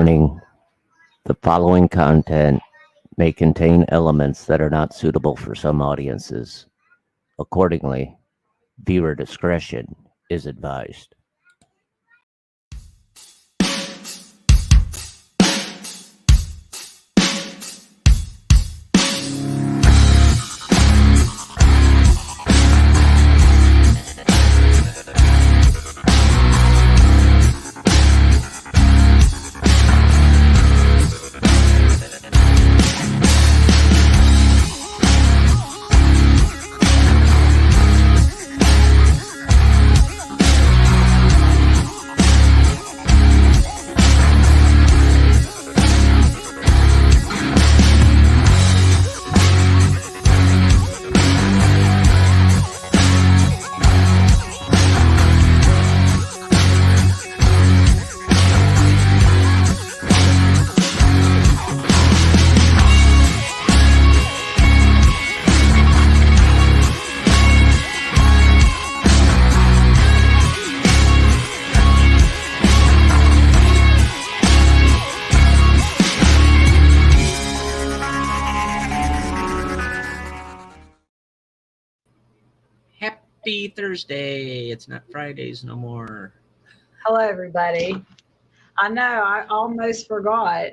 Warning: the following content may contain elements that are not suitable for some audiences. Accordingly, viewer discretion is advised. Happy Thursday. It's not Fridays no more. Hello, everybody. I know, I almost forgot.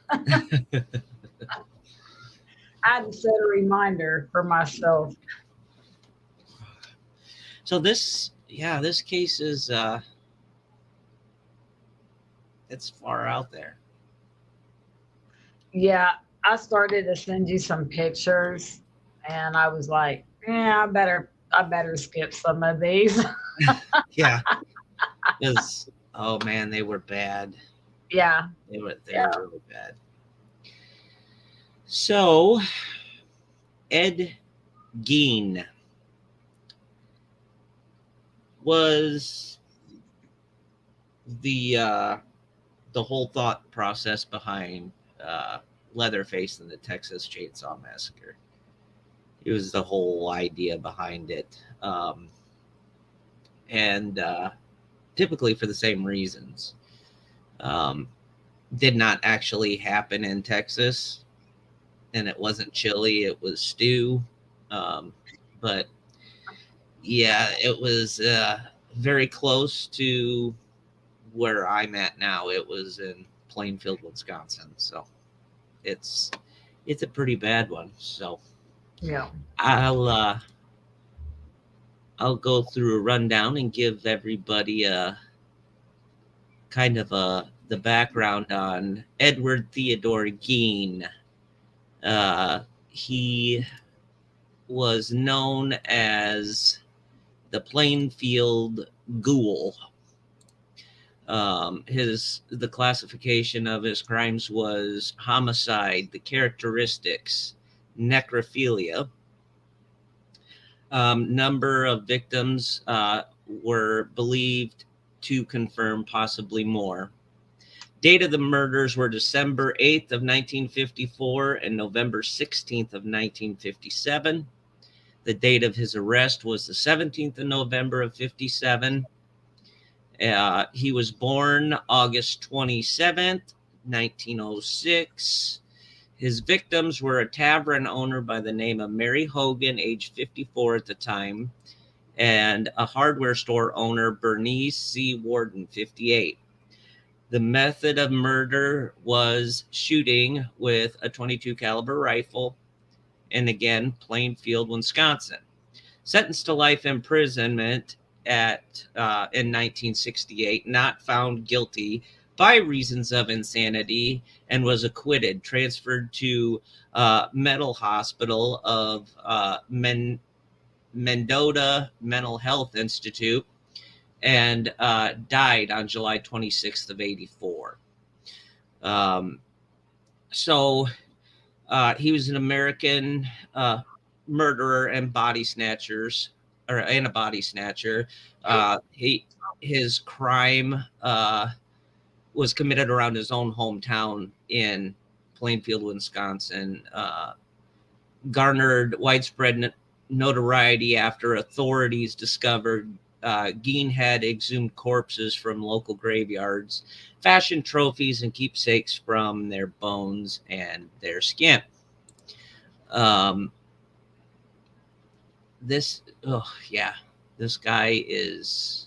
I had to set a reminder for myself. So this case is it's far out there. Yeah, I started to send you some pictures, and I was like, "Yeah, I better skip some of these." Yeah. Because oh man, they were bad. Yeah, They were really bad. So Ed Gein was the whole thought process behind Leatherface and the Texas Chainsaw Massacre. It was the whole idea behind it, and typically for the same reasons. Did not actually happen in Texas, and it wasn't chili; it was stew. But yeah, it was very close to where I'm at now. It was in Plainfield, Wisconsin. So it's a pretty bad one. So yeah. I'll go through a rundown and give everybody a kind of the background on Edward Theodore Gein. He was known as the Plainfield Ghoul. The classification of his crimes was homicide, the characteristics, necrophilia. Number of victims were believed to confirm possibly more. Date of the murders were December 8th of 1954 and November 16th of 1957. The date of his arrest was the 17th of November of 57. He was born August 27th, 1906. His victims were a tavern owner by the name of Mary Hogan, age 54 at the time, and a hardware store owner, Bernice C. Warden, 58. The method of murder was shooting with a .22 caliber rifle, and again, Plainfield, Wisconsin. Sentenced to life imprisonment in 1968, not found guilty by reasons of insanity, and was acquitted, transferred to Mental Hospital of Mendota Mental Health Institute, and died on July 26th of 84. So he was an American murderer and body snatcher. His crime was committed around his own hometown in Plainfield, Wisconsin. Garnered widespread notoriety after authorities discovered Gein had exhumed corpses from local graveyards, fashioned trophies and keepsakes from their bones and their skin. Um, this, oh yeah, this guy is.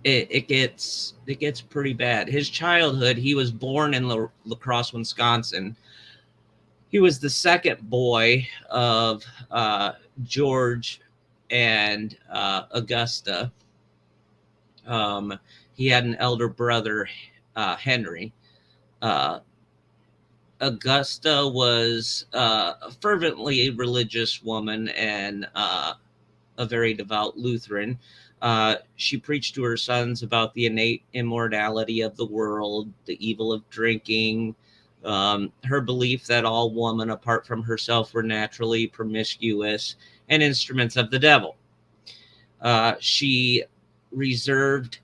It gets pretty bad. His childhood, he was born in La Crosse, Wisconsin. He was the second boy of George and Augusta. He had an elder brother, Henry. Uh, Augusta was a fervently religious woman and a very devout Lutheran. She preached to her sons about the innate immortality of the world, the evil of drinking, her belief that all women, apart from herself, were naturally promiscuous and instruments of the devil. She reserved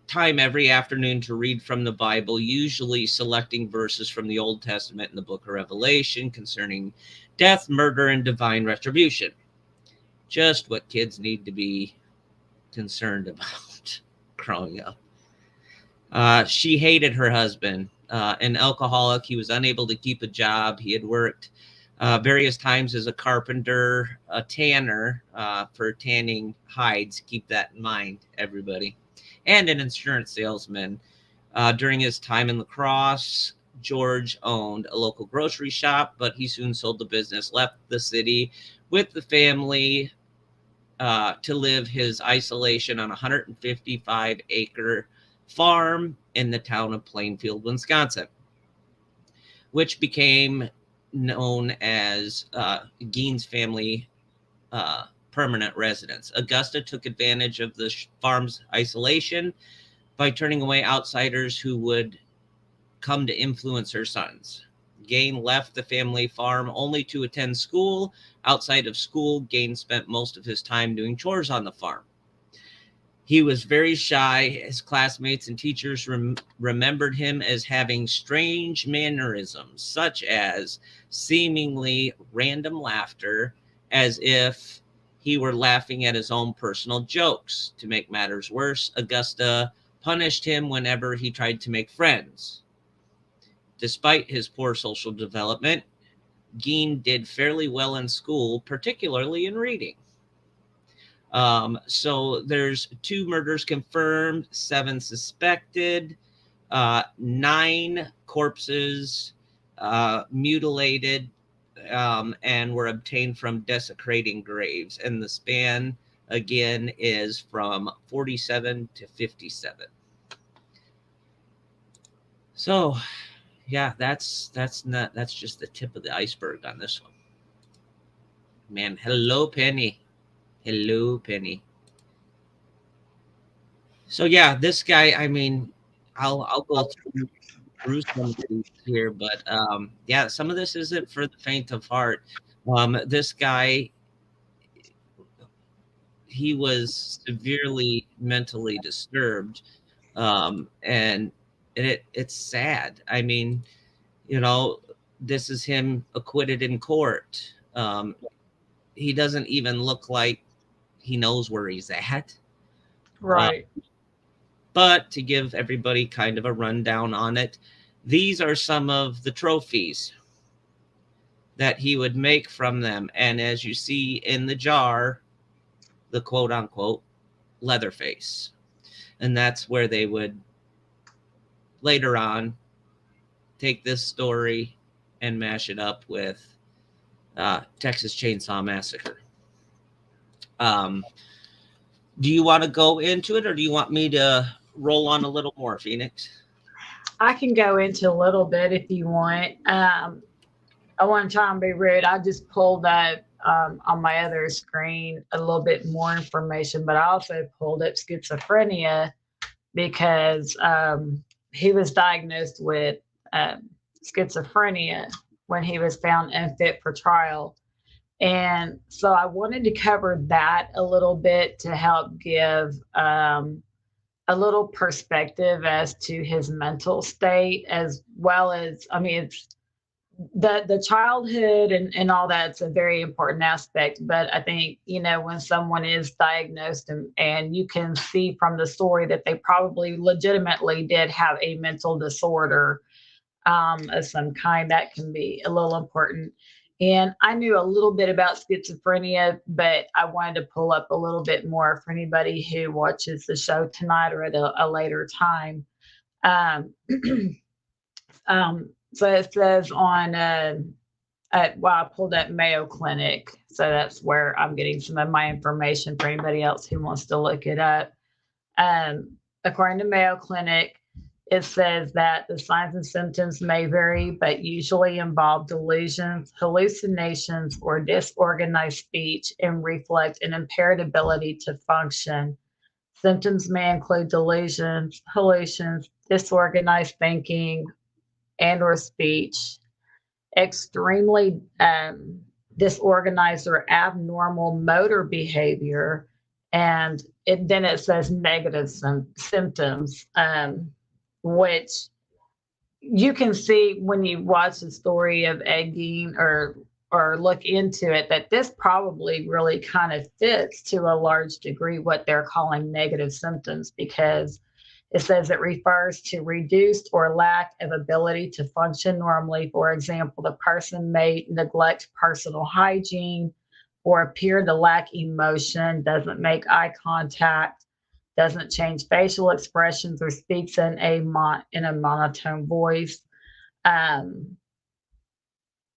time every afternoon to read from the Bible, usually selecting verses from the Old Testament and the book of Revelation concerning death, murder, and divine retribution. Just what kids need to be concerned about growing up. She hated her husband, an alcoholic. He was unable to keep a job. He had worked various times as a carpenter, a tanner for tanning hides. Keep that in mind, everybody. And an insurance salesman. During his time in La Crosse, George owned a local grocery shop, but he soon sold the business, left the city with the family to live his isolation on a 155-acre farm in the town of Plainfield, Wisconsin, which became known as Gein's family permanent residence. Augusta took advantage of the farm's isolation by turning away outsiders who would come to influence her sons. Gein left the family farm only to attend school. Outside of school, Gein spent most of his time doing chores on the farm. He was very shy. His classmates and teachers remembered him as having strange mannerisms, such as seemingly random laughter, as if he were laughing at his own personal jokes. To make matters worse, Augusta punished him whenever he tried to make friends. Despite his poor social development, Gein did fairly well in school, particularly in reading. So there's 2 murders confirmed, 7 suspected, 9 corpses mutilated and were obtained from desecrating graves. And the span, again, is from 47 to 57. So, yeah, that's just the tip of the iceberg on this one. Man, hello, Penny. Hello, Penny. So yeah, this guy, I mean, I'll go through some of these here, but yeah, some of this isn't for the faint of heart. This guy, he was severely mentally disturbed, and it's sad. I mean, you know, this is him acquitted in court. He doesn't even look like he knows where he's at. Right. But to give everybody kind of a rundown on it, these are some of the trophies that he would make from them. And as you see in the jar, the quote unquote Leatherface. And that's where they would later on take this story and mash it up with Texas Chainsaw Massacre. Do you want to go into it, or do you want me to roll on a little more, Phoenix? I can go into a little bit if you want. I want to try and be rude. I just pulled up on my other screen a little bit more information, but I also pulled up schizophrenia because he was diagnosed with schizophrenia when he was found unfit for trial. And so I wanted to cover that a little bit to help give a little perspective as to his mental state, as well as, I mean, it's the childhood and all that's a very important aspect. But I think, when someone is diagnosed and you can see from the story that they probably legitimately did have a mental disorder of some kind, that can be a little important. And I knew a little bit about schizophrenia, but I wanted to pull up a little bit more for anybody who watches the show tonight or at a later time. Um, so it says on, I pulled up Mayo Clinic. So that's where I'm getting some of my information for anybody else who wants to look it up. According to Mayo Clinic, it says that the signs and symptoms may vary, but usually involve delusions, hallucinations, or disorganized speech and reflect an impaired ability to function. Symptoms may include delusions, hallucinations, disorganized thinking, and or speech, extremely disorganized or abnormal motor behavior, and then it says negative symptoms, which you can see when you watch the story of Ed Gein or look into it, that this probably really kind of fits to a large degree what they're calling negative symptoms, because it says it refers to reduced or lack of ability to function normally. For example, the person may neglect personal hygiene or appear to lack emotion, doesn't make eye contact, doesn't change facial expressions, or speaks in a monotone voice. Um,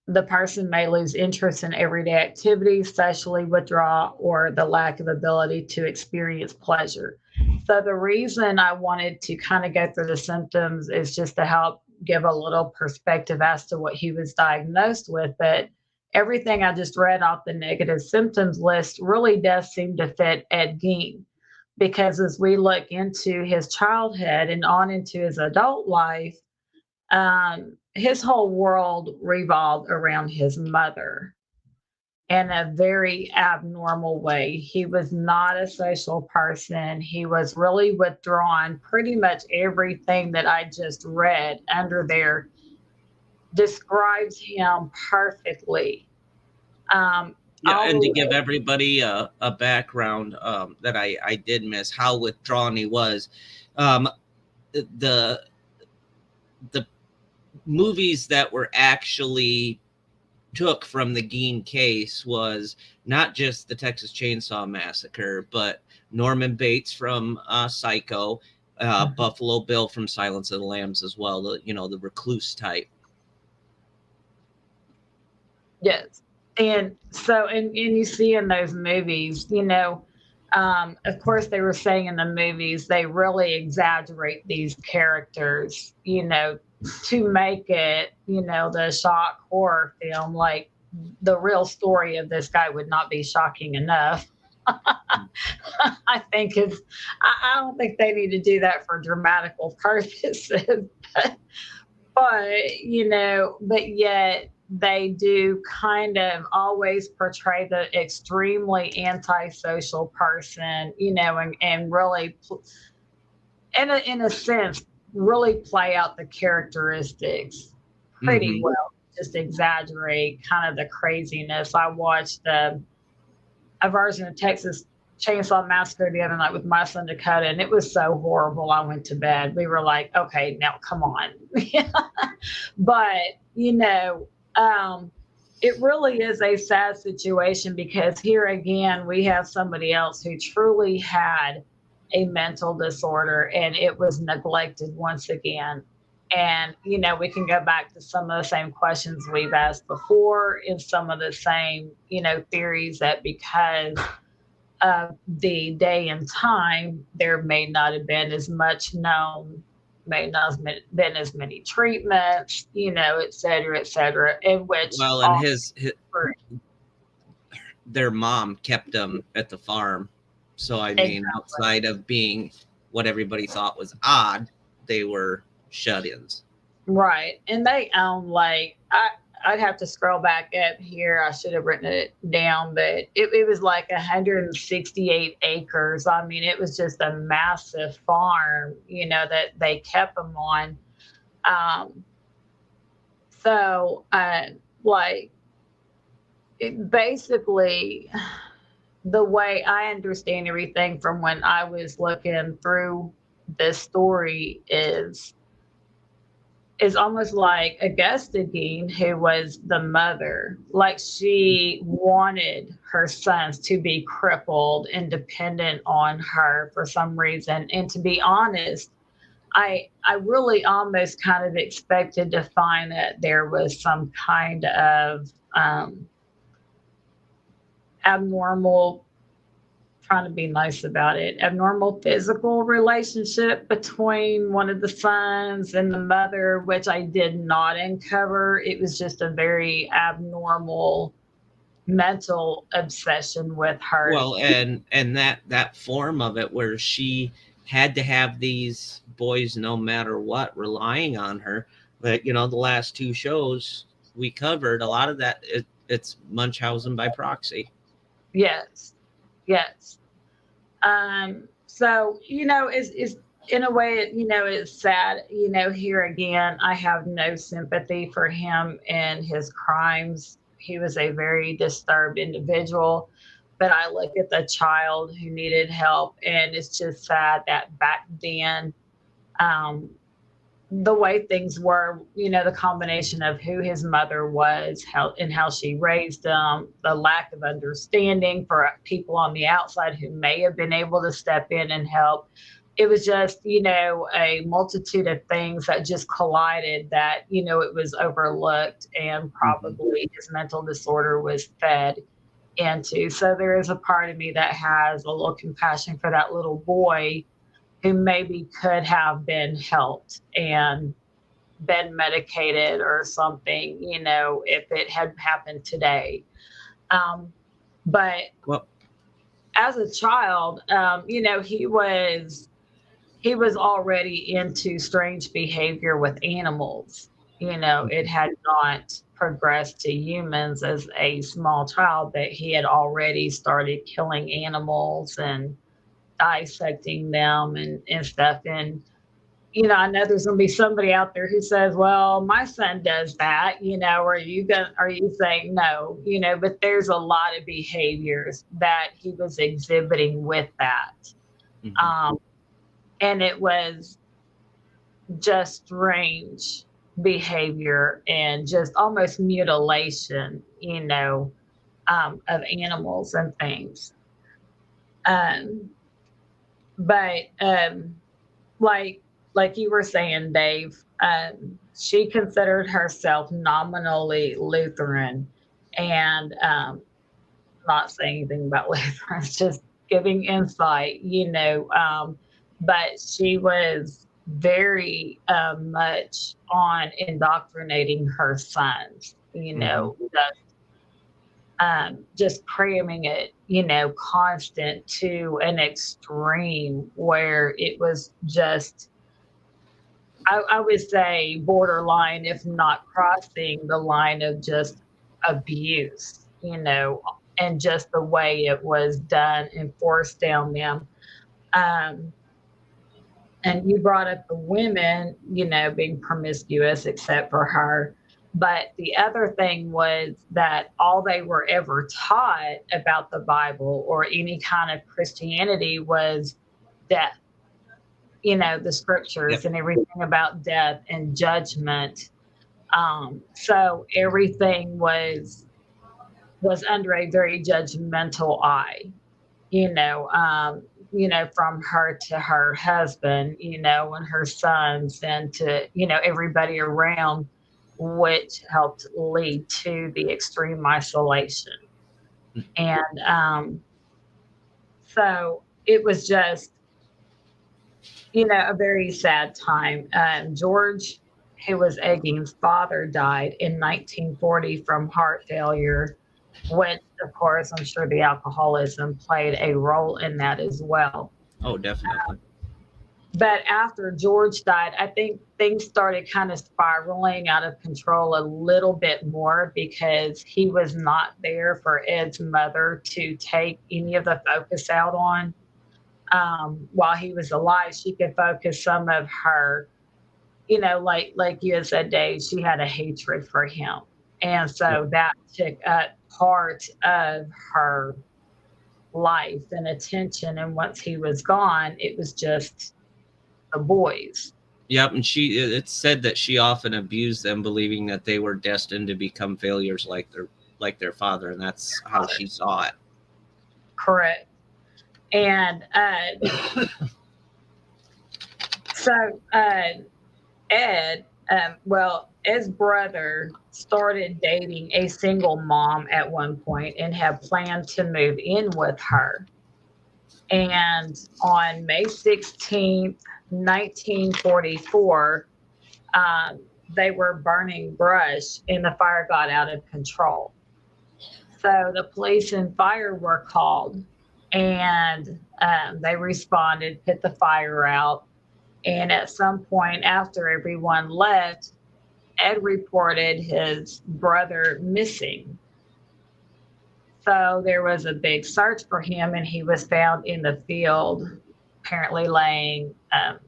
the person may lose interest in everyday activities, socially withdraw, or the lack of ability to experience pleasure. So the reason I wanted to kind of go through the symptoms is just to help give a little perspective as to what he was diagnosed with. But everything I just read off the negative symptoms list really does seem to fit Ed Gein, because as we look into his childhood and on into his adult life, his whole world revolved around his mother in a very abnormal way. He was not a social person. He was really withdrawn. Pretty much everything that I just read under there describes him perfectly. Yeah, and to give everybody a background that I did miss, how withdrawn he was. The movies that were actually took from the Gein case was not just the Texas Chainsaw Massacre, but Norman Bates from Psycho, Buffalo Bill from Silence of the Lambs as well, the recluse type. Yes. And so, and you see in those movies, of course, they were saying in the movies, they really exaggerate these characters, to make it, the shock horror film. Like, the real story of this guy would not be shocking enough. I think I don't think they need to do that for dramatical purposes, but yet they do kind of always portray the extremely antisocial person, and really, in a sense, really play out the characteristics pretty well, just exaggerate kind of the craziness. I watched a version of Texas Chainsaw Massacre the other night with my son Dakota, and it was so horrible. I went to bed. We were like, okay, now come on. But, it really is a sad situation, because here again, we have somebody else who truly had a mental disorder, and it was neglected once again. And, we can go back to some of the same questions we've asked before, and some of the same, theories that because of the day and time, there may not have been as much known, may not have been as many treatments, et cetera, et cetera. In which, well, and their mom kept them at the farm. So, I mean, outside of being what everybody thought was odd, they were shut-ins. Right. And they own, I'd have to scroll back up here. I should have written it down, but it was like 168 acres. I mean, it was just a massive farm, that they kept them on. So, like, basically, the way I understand everything from when I was looking through this story is almost like Augusta Gein, who was the mother, like she wanted her sons to be crippled and dependent on her for some reason. And to be honest, I really almost kind of expected to find that there was some kind of abnormal, trying to be nice about it, abnormal physical relationship between one of the sons and the mother, which I did not uncover. It was just a very abnormal mental obsession with her. Well, and that form of it where she had to have these boys no matter what relying on her. But the last two shows we covered, a lot of that it's Munchausen by proxy. Yes, yes. So is in a way, it's sad. Here again, I have no sympathy for him and his crimes. He was a very disturbed individual, but I look at the child who needed help, and it's just sad that back then, um, the way things were, the combination of who his mother was, how she raised him, the lack of understanding for people on the outside who may have been able to step in and help. It was just, a multitude of things that just collided that, it was overlooked and probably his mental disorder was fed into. So there is a part of me that has a little compassion for that little boy who maybe could have been helped and been medicated or something, if it had happened today. But Well, as a child, he was already into strange behavior with animals. It had not progressed to humans as a small child, but he had already started killing animals and dissecting them and stuff. And I know there's going to be somebody out there who says, "Well, my son does that." Are you saying no? But there's a lot of behaviors that he was exhibiting with that, um, and it was just strange behavior and just almost mutilation, of animals and things. Um, but like you were saying, Dave, she considered herself nominally Lutheran, and not saying anything about Lutherans, just giving insight, but she was very much on indoctrinating her sons, just cramming it, constant to an extreme where it was just, I would say, borderline, if not crossing the line of just abuse, and just the way it was done and forced down them. Um, and you brought up the women, being promiscuous, except for her. But the other thing was that all they were ever taught about the Bible or any kind of Christianity was death, the scriptures and everything about death and judgment. So everything was under a very judgmental eye, from her to her husband, and her sons, and to, everybody around, which helped lead to the extreme isolation. And so it was just, a very sad time. George, who was Egging's father, died in 1940 from heart failure, which, of course, I'm sure the alcoholism played a role in that as well. Oh, definitely. But after George died, I think things started kind of spiraling out of control a little bit more because he was not there for Ed's mother to take any of the focus out on. While he was alive, she could focus some of her like you had said, Dave, she had a hatred for him. And so that took up part of her life and attention. And once he was gone, it was just the boys. Yep, and it's said that she often abused them, believing that they were destined to become failures like their father, and that's how she saw it. Correct. And so Ed, Ed's brother started dating a single mom at one point and had planned to move in with her. And on May 16th, 1944, they were burning brush and the fire got out of control. So the police and fire were called, and they responded, put the fire out. And at some point after everyone left, Ed reported his brother missing. So there was a big search for him, and he was found in the field, apparently laying, I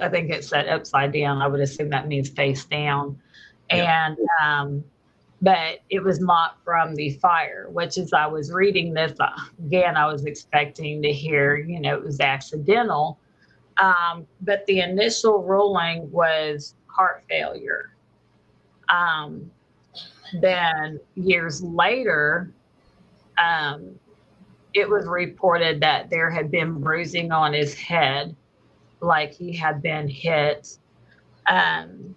think it said upside down. I would assume that means face down. Yeah. And, but it was not from the fire, which as I was reading this, again, I was expecting to hear, it was accidental. But the initial ruling was heart failure. Then years later, it was reported that there had been bruising on his head, like he had been hit, and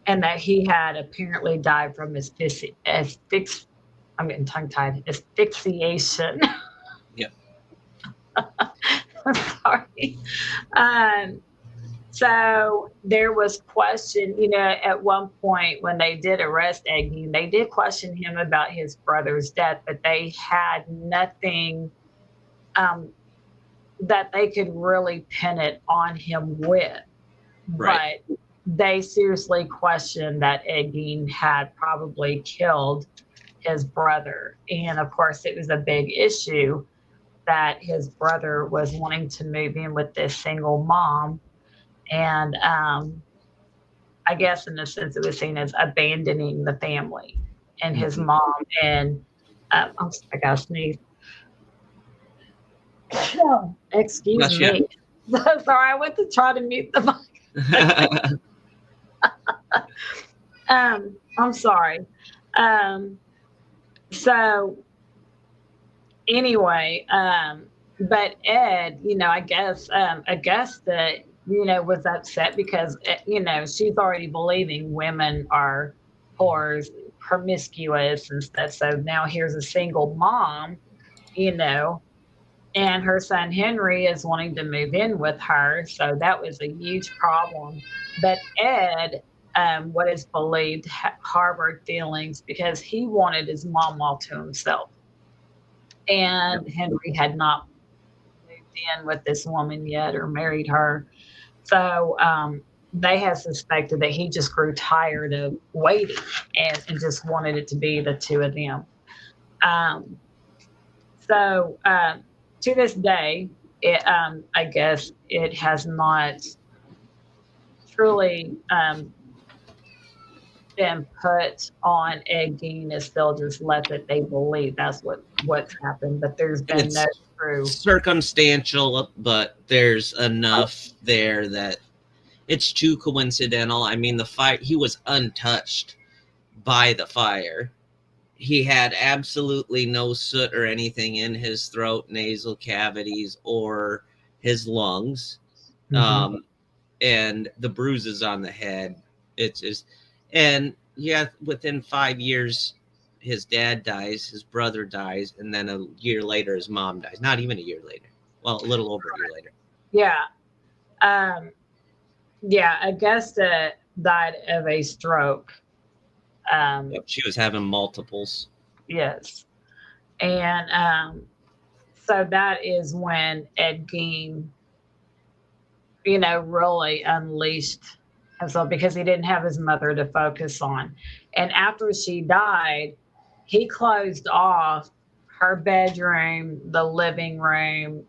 that he had apparently died from I'm getting tongue-tied, asphyxiation. Yeah. Sorry. So there was question, at one point when they did arrest Ed Gein, they did question him about his brother's death, but they had nothing that they could really pin it on him with. Right. But they seriously questioned that Ed Gein had probably killed his brother. And of course, it was a big issue that his brother was wanting to move in with this single mom. And I guess in a sense it was seen as abandoning the family and his mom. And I gotta sneeze. Oh, excuse me. Sorry, I went to try to mute the mic. I'm sorry. So anyway, but Ed, I guess Augusta, was upset because, she's already believing women are whores, promiscuous and stuff. So now here's a single mom, and her son Henry is wanting to move in with her. So that was a huge problem. But Ed, what is believed, harbored feelings because he wanted his mom all to himself. And Henry had not moved in with this woman yet or married her. So they have suspected that he just grew tired of waiting and just wanted it to be the two of them. So to this day, I guess it has not truly been put on Ed Gein. Is still just left that they believe that's what's happened, but there's been no true circumstantial, but there's enough there that it's too coincidental. I mean, the fire, he was untouched by the fire. He had absolutely no soot or anything in his throat, nasal cavities, or his lungs. Mm-hmm. And the bruises on the head. It's just, and yeah, within 5 years, his dad dies, his brother dies, and then a year later, his mom dies. Not even a year later. Well, a little over a year later. Yeah. Augusta died of a stroke. She was having multiples. Yes. And so that is when Ed Gein, really unleashed himself because he didn't have his mother to focus on. And after she died, he closed off her bedroom, the living room,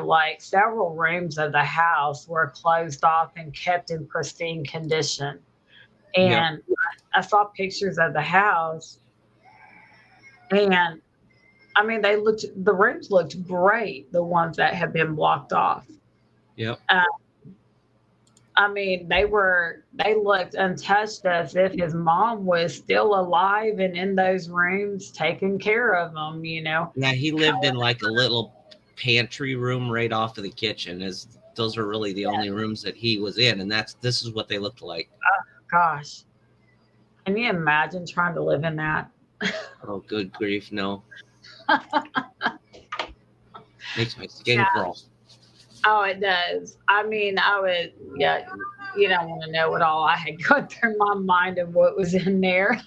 like several rooms of the house were closed off and kept in pristine condition. Yep. And I saw pictures of the house, and I mean, the rooms looked great, the ones that had been blocked off. Yep. I mean, they looked untouched, as if his mom was still alive and in those rooms taking care of them, Yeah, he lived in like a little pantry room right off of the kitchen. Those are really the only rooms that he was in, and this is what they looked like. Gosh. Can you imagine trying to live in that? Oh, good grief, no. Makes my skin Yeah. crawl. Oh, it does. I mean, yeah, you don't want to know what all I had gone through my mind of what was in there.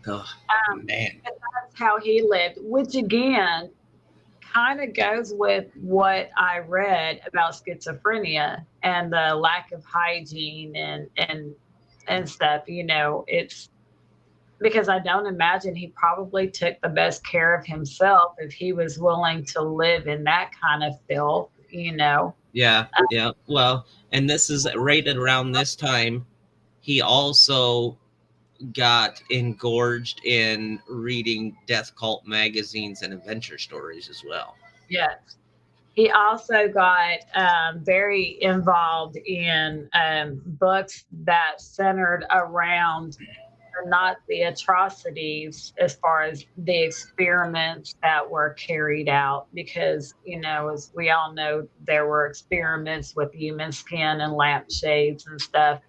Oh, man. But that's how he lived, which again kind of goes with what I read about schizophrenia and the lack of hygiene and stuff. It's because I don't imagine he probably took the best care of himself if he was willing to live in that kind of filth. Yeah. Well, and this is right around this time. He also got engorged in reading death cult magazines and adventure stories as well. Yes. He also got very involved in books that centered around the Nazi atrocities, as far as the experiments that were carried out. Because, as we all know, there were experiments with human skin and lampshades and stuff.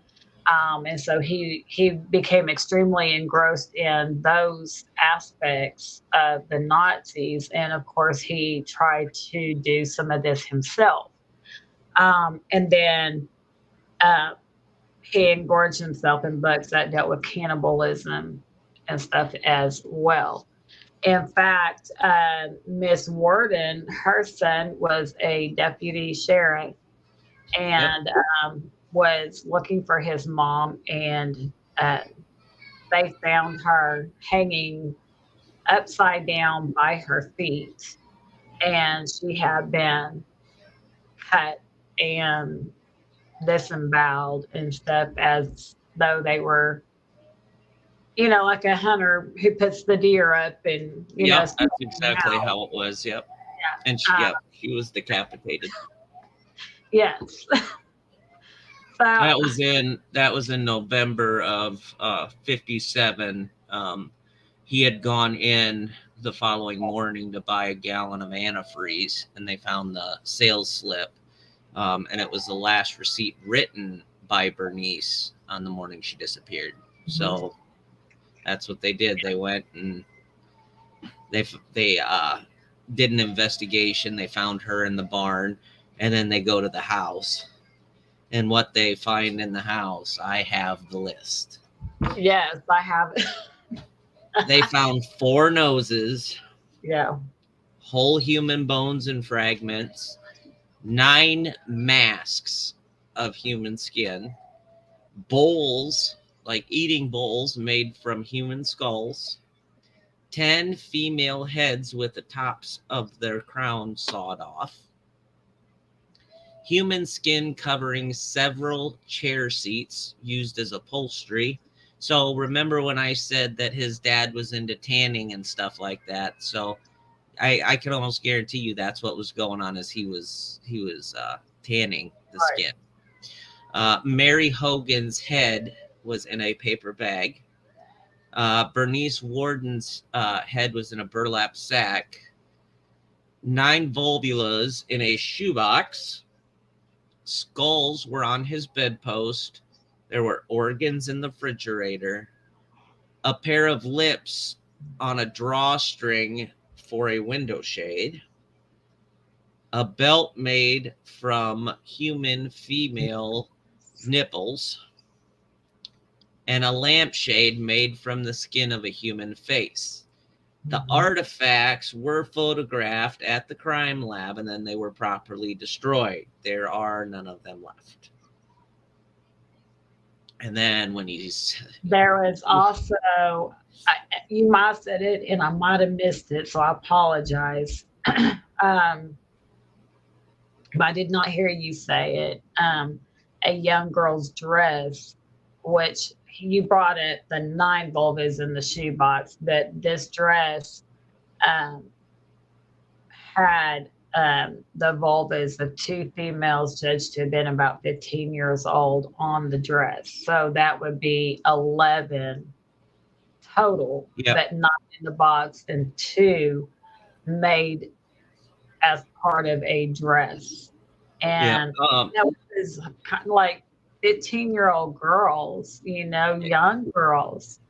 And so he became extremely engrossed in those aspects of the Nazis, and of course he tried to do some of this himself. And then he engorged himself in books that dealt with cannibalism and stuff as well. In fact, Miss Worden, her son was a deputy sheriff, and was looking for his mom, and they found her hanging upside down by her feet, and she had been cut and disemboweled and stuff, as though they were, like a hunter who puts the deer up and Yep, that's exactly how it was. Yep. Yeah. And she was decapitated. Yes. So That was in November of 57. He had gone in the following morning to buy a gallon of antifreeze, and they found the sales slip, and it was the last receipt written by Bernice on the morning she disappeared. Mm-hmm. So that's what they did. They went and they did an investigation. They found her in the barn, and then they go to the house. And what they find in the house, I have the list. Yes, I have it. They found 4 noses. Yeah. Whole human bones and fragments. 9 masks of human skin. Bowls, like eating bowls made from human skulls. 10 female heads with the tops of their crowns sawed off. Human skin covering several chair seats used as upholstery. So remember when I said that his dad was into tanning and stuff like that? So I can almost guarantee you that's what was going on, as he was tanning the skin. Mary Hogan's head was in a paper bag. Bernice Worden's head was in a burlap sack. 9 volvulas in a shoebox. Skulls were on his bedpost. There were organs in the refrigerator. A pair of lips on a drawstring for a window shade. A belt made from human female nipples. And a lampshade made from the skin of a human face. The artifacts were photographed at the crime lab, and then they were properly destroyed. There are none of them left. And then when he's There was also, you might have said it and I might have missed it, so I apologize. But I did not hear you say it. A young girl's dress, which you brought it, the 9 vulvas in the shoebox, but this dress um, had the vulvas of 2 females judged to have been about 15 years old on the dress. So that would be 11 total, Yep. but not in the box, and 2 made as part of a dress. Yeah. And that was kind of like 15-year-old girls, young girls.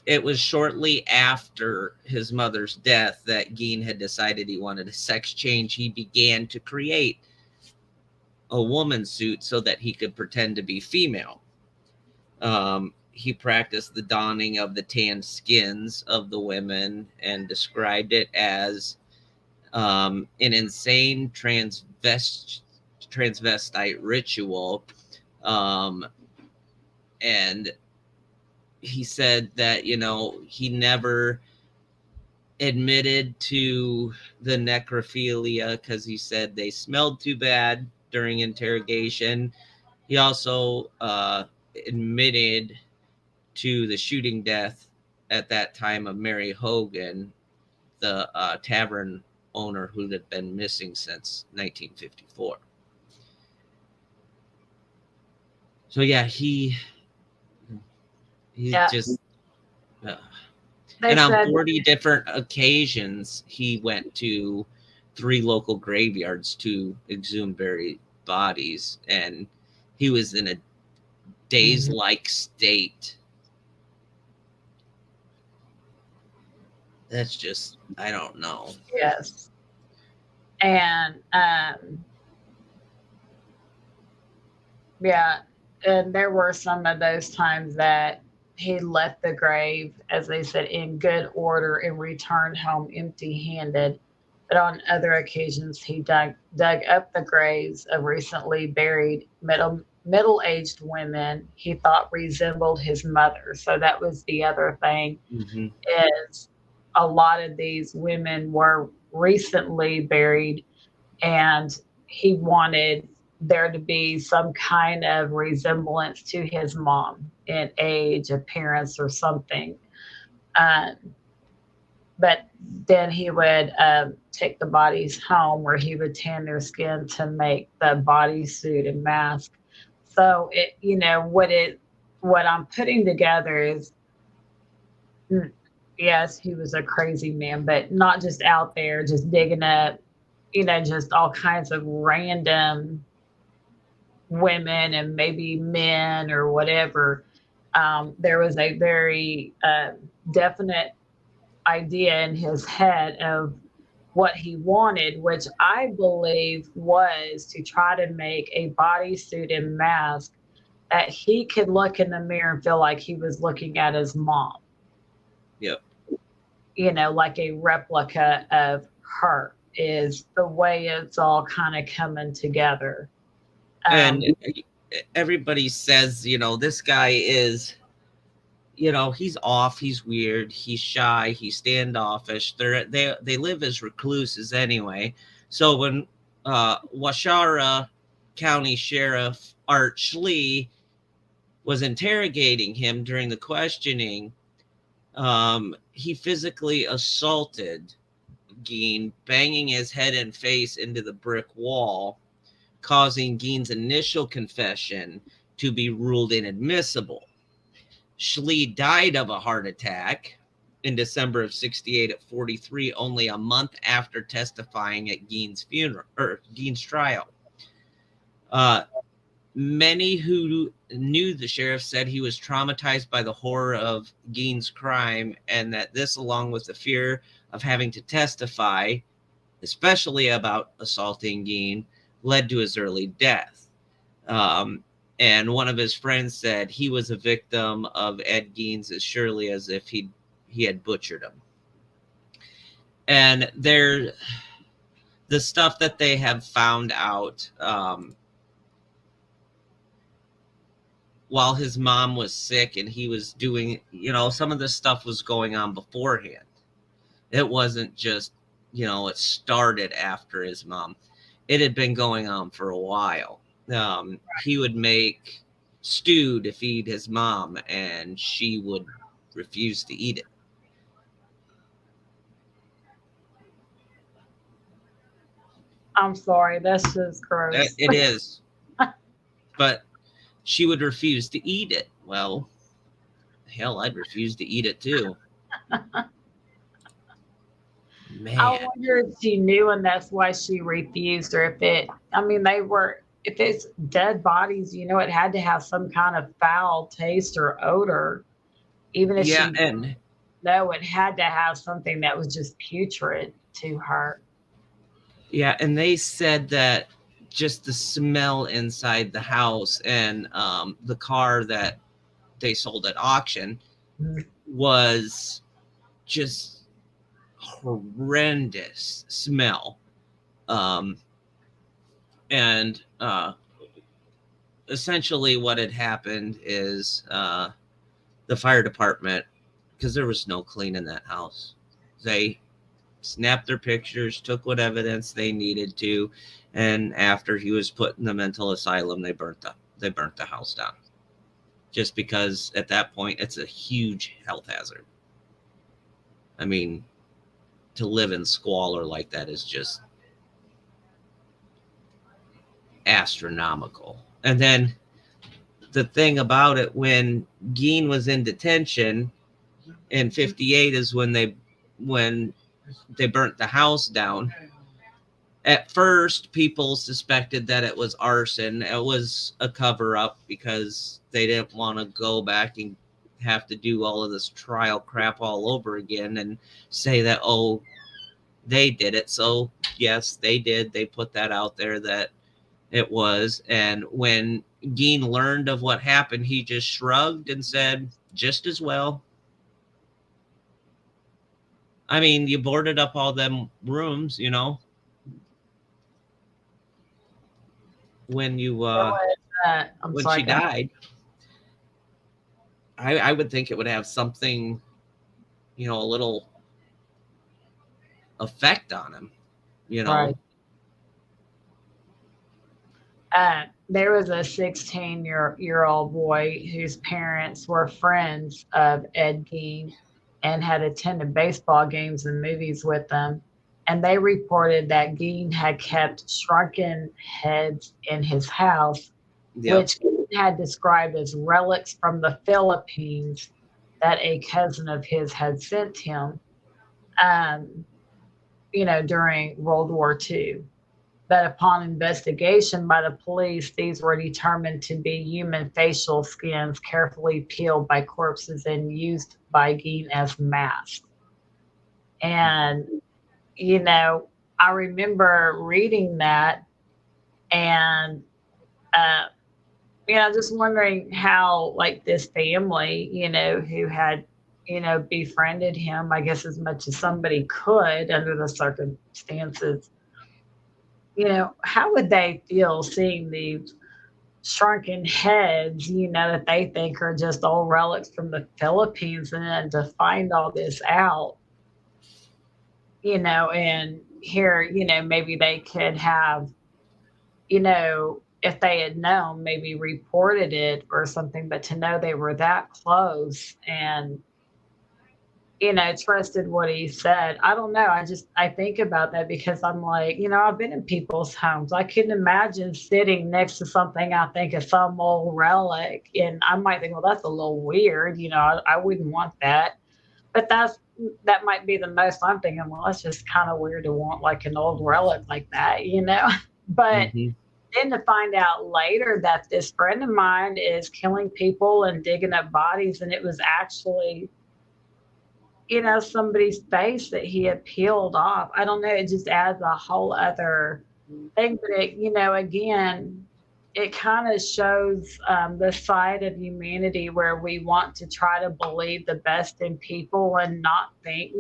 It was shortly after his mother's death that Gein had decided he wanted a sex change. He began to create a woman suit so that he could pretend to be female. He practiced the donning of the tanned skins of the women and described it as an insane transvestite ritual. And he said that, he never admitted to the necrophilia because he said they smelled too bad during interrogation. He also admitted to the shooting death at that time of Mary Hogan, the tavern owner who had been missing since 1954. So yeah, he's just and on 40 different occasions he went to 3 local graveyards to exhume buried bodies, and he was in a daze-like state. That's just, I don't know. Yes. And yeah, and there were some of those times that he left the grave, as they said, in good order and returned home empty-handed. But on other occasions, he dug up the graves of recently buried middle-aged women he thought resembled his mother. So that was the other thing, is a lot of these women were recently buried, and he wanted there to be some kind of resemblance to his mom in age, appearance, or something. But then he would take the bodies home where he would tan their skin to make the bodysuit and mask. So what I'm putting together is, yes, he was a crazy man, but not just out there just digging up, just all kinds of random women and maybe men or whatever. There was a very definite idea in his head of what he wanted, which I believe was to try to make a bodysuit and mask that he could look in the mirror and feel like he was looking at his mom. Yep. Like a replica of her is the way it's all kind of coming together. And everybody says, this guy is, he's off, he's weird, he's shy, he's standoffish. They live as recluses anyway. So when Washara County Sheriff Art Schlee was interrogating him during the questioning, he physically assaulted Gein, banging his head and face into the brick wall, causing Gein's initial confession to be ruled inadmissible. Schlee died of a heart attack in December of 68 at 43, only a month after testifying at Gein's funeral or Gein's trial. Many who knew the sheriff said he was traumatized by the horror of Gein's crime, and that this, along with the fear of having to testify, especially about assaulting Gein, led to his early death. And one of his friends said he was a victim of Ed Gein's as surely as if he had butchered him. And the stuff that they have found out while his mom was sick and he was doing, some of this stuff was going on beforehand. It wasn't just, it started after his mom. It had been going on for a while. He would make stew to feed his mom, and she would refuse to eat it. I'm sorry, that's just gross. It is. But she would refuse to eat it. Well, hell, I'd refuse to eat it too. Man. I wonder if she knew and that's why she refused, or if it's dead bodies, it had to have some kind of foul taste or odor. Even if Yeah, she and no, it had to have something that was just putrid to her. yeah, and they said that just the smell inside the house and the car that they sold at auction was just horrendous smell. And essentially what had happened is the fire department, because there was no cleaning that house, they snapped their pictures, took what evidence they needed to, and after he was put in the mental asylum, they burnt the house down. Just because at that point it's a huge health hazard. I mean, to live in squalor like that is just astronomical. And then the thing about it, when Gein was in detention in 58 is when they burnt the house down. At first, people suspected that it was arson. It was a cover-up because they didn't want to go back and have to do all of this trial crap all over again and say that, oh, they did it. So, yes, they did. They put that out there that it was. And when Gein learned of what happened, he just shrugged and said, just as well. I mean, you boarded up all them rooms, when you when she died. I would think it would have something, a little effect on him, Right. There was a 16-year-old boy whose parents were friends of Ed Gein and had attended baseball games and movies with them. And they reported that Gein had kept shrunken heads in his house, which Gein had described as relics from the Philippines that a cousin of his had sent him, during World War II. But upon investigation by the police, these were determined to be human facial skins carefully peeled by corpses and used by Gein as masks. And, I remember reading that and, just wondering how, like, this family, who had, befriended him, I guess, as much as somebody could under the circumstances, how would they feel seeing these shrunken heads, that they think are just old relics from the Philippines, and then to find all this out, and here, maybe they could have, if they had known, maybe reported it or something, but to know they were that close and, trusted what he said. I don't know. I think about that because I'm like, I've been in people's homes. I couldn't imagine sitting next to something I think is some old relic. And I might think, well, that's a little weird. I wouldn't want that. But that might be the most I'm thinking, well, that's just kind of weird to want like an old relic like that, But then to find out later that this friend of mine is killing people and digging up bodies, and it was actually somebody's face that he had peeled off. I don't know. It just adds a whole other thing. But again, it kind of shows the side of humanity where we want to try to believe the best in people and not think,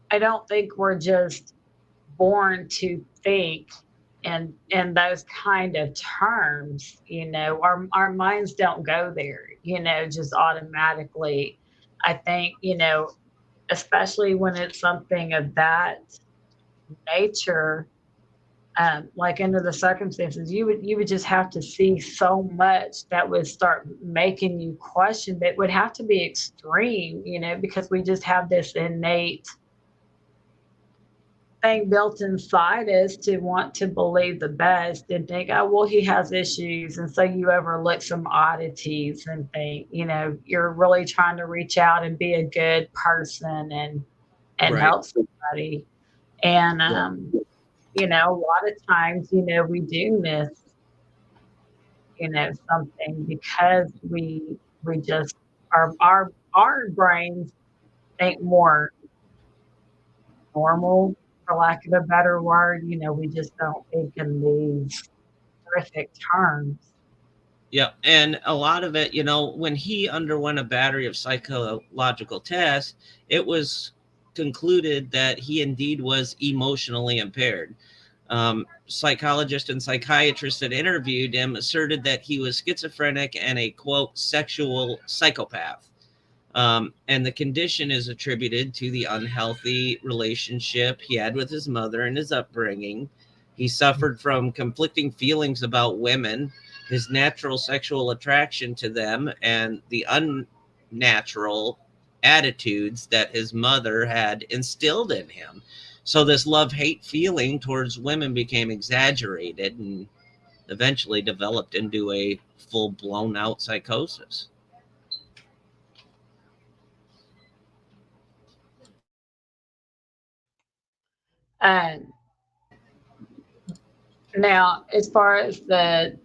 I don't think we're just born to think in those kind of terms. Our minds don't go there, just automatically. I think, especially when it's something of that nature, like under the circumstances, you would just have to see so much that would start making you question. That would have to be extreme, because we just have this innate thing built inside us to want to believe the best and think, oh, well, he has issues. And so you overlook some oddities and think, you're really trying to reach out and be a good person and Right. help somebody. And, a lot of times, we do miss, something because we just, our brains think more normal, for lack of a better word. We just don't think in these horrific terms. Yeah, and a lot of it, when he underwent a battery of psychological tests, it was concluded that he indeed was emotionally impaired. Psychologists and psychiatrists that interviewed him asserted that he was schizophrenic and a, quote, sexual psychopath. And the condition is attributed to the unhealthy relationship he had with his mother and his upbringing. He suffered from conflicting feelings about women, his natural sexual attraction to them, and the unnatural attitudes that his mother had instilled in him. So this love-hate feeling towards women became exaggerated and eventually developed into a full-blown out psychosis. And now, as far as the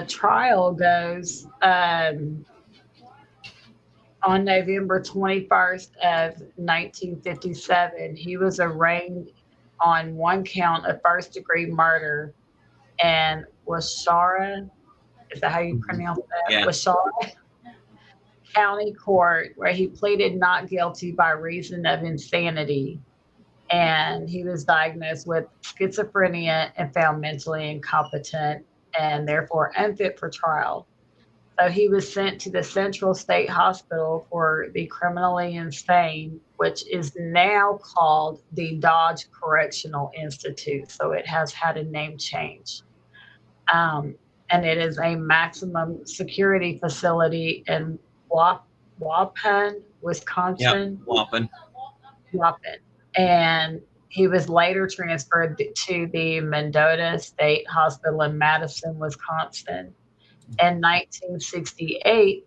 trial goes, on November 21st of 1957, he was arraigned on one count of first-degree murder and Washara, is that how you pronounce that? Yeah. Washara County Court, where he pleaded not guilty by reason of insanity. And he was diagnosed with schizophrenia and found mentally incompetent and therefore unfit for trial. So he was sent to the Central State Hospital for the criminally insane, which is now called the Dodge Correctional Institute. So it has had a name change. And it is a maximum security facility in Waupun, Wisconsin. Waupun. And he was later transferred to the Mendota State Hospital in Madison, Wisconsin. In 1968,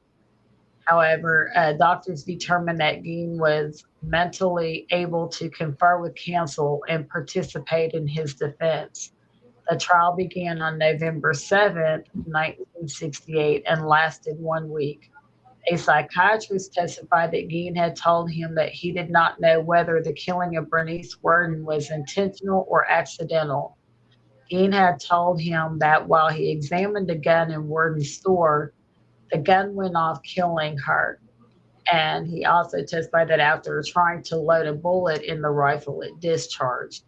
however, doctors determined that Gein was mentally able to confer with counsel and participate in his defense. The trial began on November 7th, 1968, and lasted 1 week. A psychiatrist testified that Gein had told him that he did not know whether the killing of Bernice Worden was intentional or accidental. Gein had told him that while he examined a gun in Worden's store, the gun went off, killing her. And he also testified that after trying to load a bullet in the rifle, it discharged.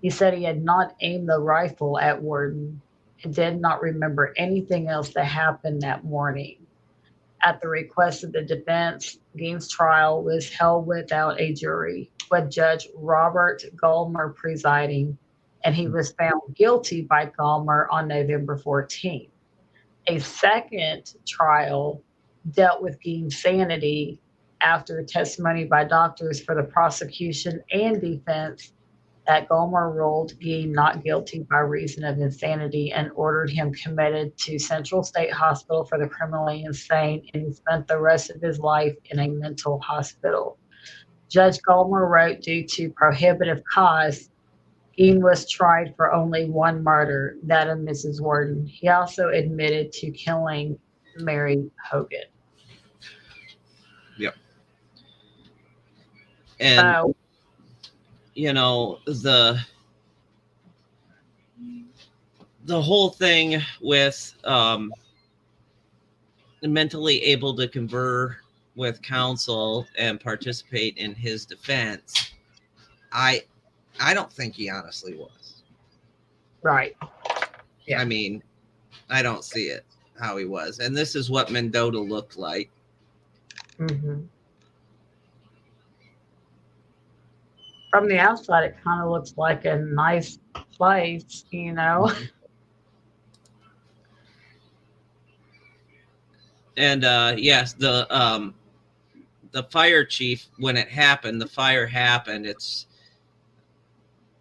He said he had not aimed the rifle at Worden and did not remember anything else that happened that morning. At the request of the defense, Gein's trial was held without a jury, with Judge Robert Gulmer presiding, and he was found guilty by Gulmer on November 14th. A second trial dealt with Gein's sanity after testimony by doctors for the prosecution and defense that Gulmer ruled Gein not guilty by reason of insanity and ordered him committed to Central State Hospital for the criminally insane, and he spent the rest of his life in a mental hospital. Judge Gulmer wrote, due to prohibitive cause, Gein was tried for only one murder, that of Mrs. Worden. He also admitted to killing Mary Hogan. Yep. And the whole thing with mentally able to confer with counsel and participate in his defense, I don't think he honestly was. Right. Yeah. I mean, I don't see it how he was. And this is what Mendota looked like. Mm-hmm. From the outside, it kind of looks like a nice place, you know. And yes, the fire chief, when it happened, the fire happened. It's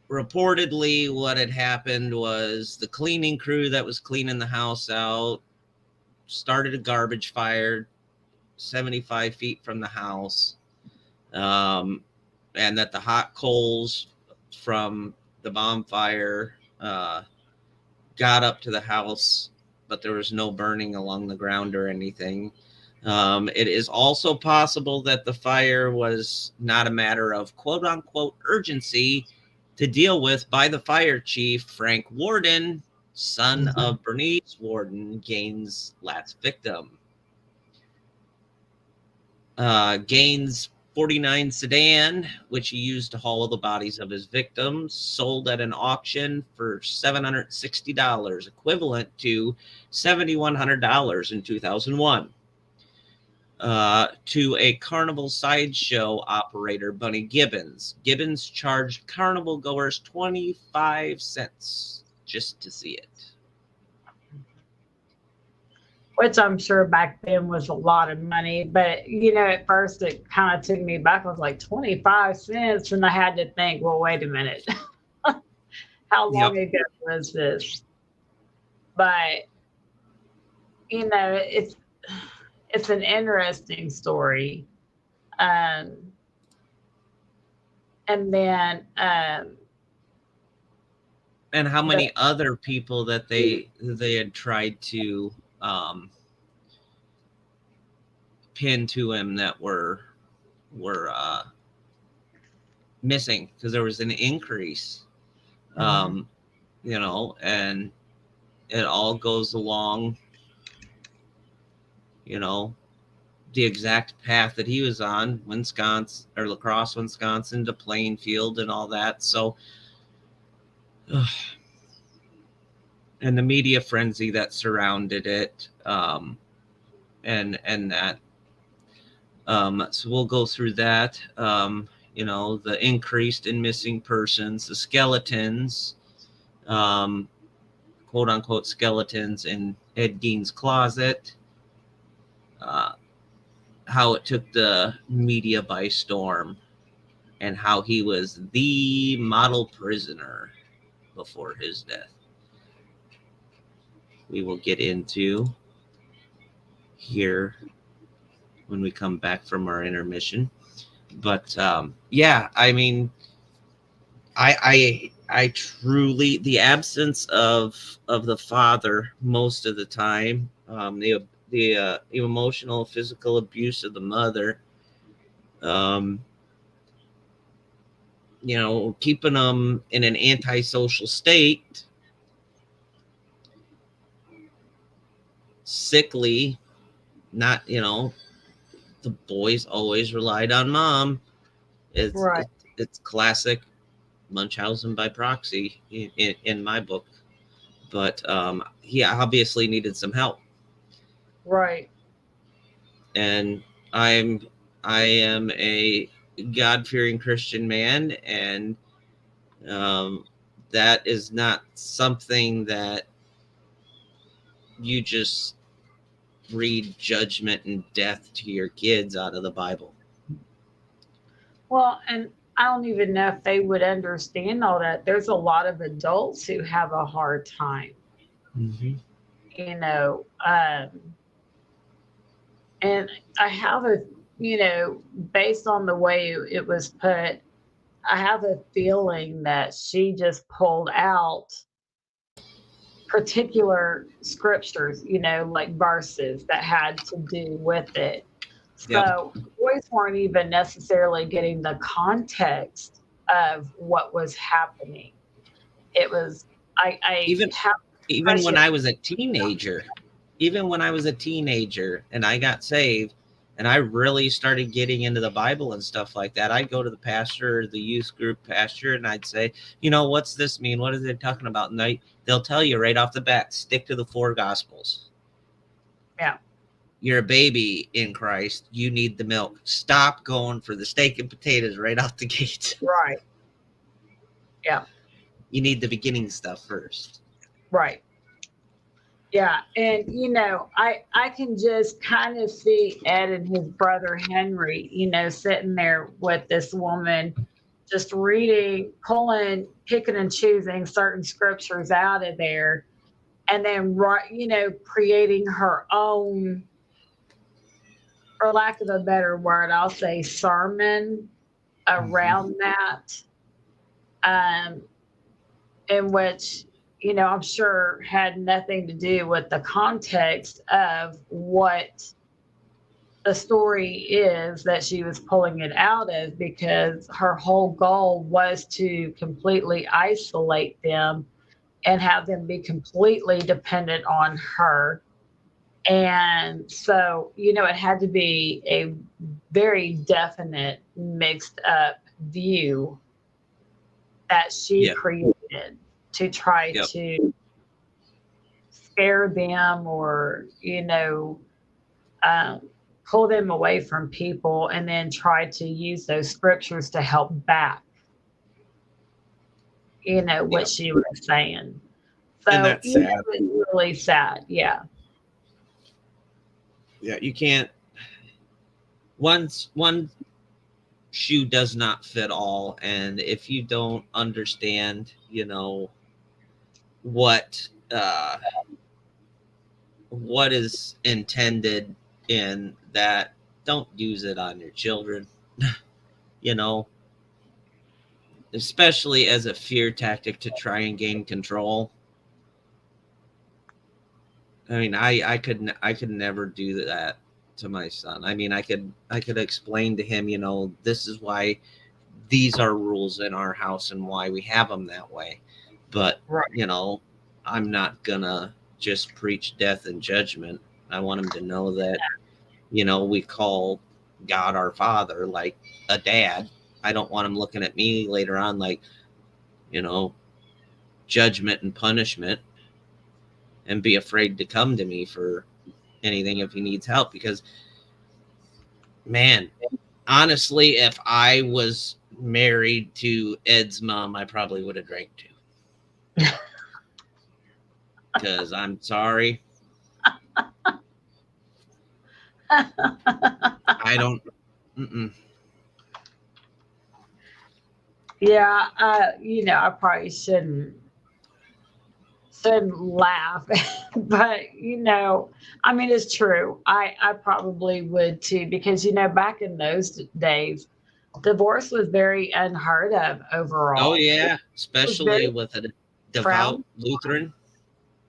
reportedly what had happened was the cleaning crew that was cleaning the house out started a garbage fire 75 feet from the house, and that the hot coals from the bonfire got up to the house, but there was no burning along the ground or anything. It is also possible that the fire was not a matter of quote unquote urgency to deal with by the fire chief, Frank Warden, son of Bernice Warden, Gein's last victim. Gein's 49 sedan, which he used to haul the bodies of his victims, sold at an auction for $760, equivalent to $7,100 in 2001. To a carnival sideshow operator, Bunny Gibbons. Gibbons charged carnival goers 25 cents just to see it. Which I'm sure back then was a lot of money. But, you know, at first it kind of took me back. I was like, 25 cents. And I had to think, well, wait a minute. How long ago was this? But, you know, it's an interesting story. And then and how many other people that they had tried to pin to him that were missing, because there was an increase, you know, and it all goes along, you know, the exact path that he was on, Wisconsin or La Crosse, Wisconsin to Plainfield and all that. So, and the media frenzy that surrounded it, and that, so we'll go through that. You know, the increased in missing persons, the skeletons, quote unquote skeletons in Ed Gein's closet, how it took the media by storm, and how he was the model prisoner before his death. We will get into here when we come back from our intermission. But yeah, I mean, I truly, the absence of the father most of the time, the emotional, physical abuse of the mother, you know, keeping them in an antisocial state, sickly, not, you know, the boys always relied on mom. It's classic Munchausen by proxy in my book. But he obviously needed some help. Right. And I am a God-fearing Christian man, and that is not something that you just read judgment and death to your kids out of the Bible. Well, and I don't even know if they would understand all that. There's a lot of adults who have a hard time, you know, and I have a, you know, based on the way it was put, I have a feeling that she just pulled out particular scriptures, you know, like verses that had to do with it. So boys weren't even necessarily getting the context of what was happening. It was even when I was a teenager, and I got saved, and I really started getting into the Bible and stuff like that, I'd go to the pastor or the youth group pastor and I'd say, what's this mean? What are they talking about? And they'll tell you right off the bat, stick to the 4 Gospels. Yeah. You're a baby in Christ. You need the milk. Stop going for the steak and potatoes right out the gate. Right. Yeah. You need the beginning stuff first. Right. Yeah. And, I can just kind of see Ed and his brother Henry, sitting there with this woman, just reading, picking and choosing certain scriptures out of there, and then, creating her own, for lack of a better word, I'll say sermon around that, um, in which, I'm sure had nothing to do with the context of what the story is that she was pulling it out of, because her whole goal was to completely isolate them and have them be completely dependent on her. And so, it had to be a very definite mixed up view that she Yeah. created to try Yep. to scare them, or, um, pull them away from people, and then try to use those scriptures to help back, what Yep. she was saying. And So, that's sad. it's really sad. Yeah. Yeah, you can't. One shoe does not fit all, and if you don't understand, what what is intended in that, don't use it on your children. you know, Especially as a fear tactic to try and gain control. I mean, I could never do that to my son. I mean, I could explain to him, this is why these are rules in our house and why we have them that way. But, Right. I'm not gonna just preach death and judgment. I want him to know that, we call God our Father like a dad. I don't want him looking at me later on like, you know, judgment and punishment, and be afraid to come to me for anything if he needs help. Because, man, honestly, if I was married to Ed's mom, I probably would have drank too. Because I'm sorry, I don't. Mm-mm. Yeah. I probably shouldn't laugh, but, I mean, it's true. I probably would too, because, back in those days, divorce was very unheard of Oh overall. yeah, It was very especially with a devout frowned. Lutheran.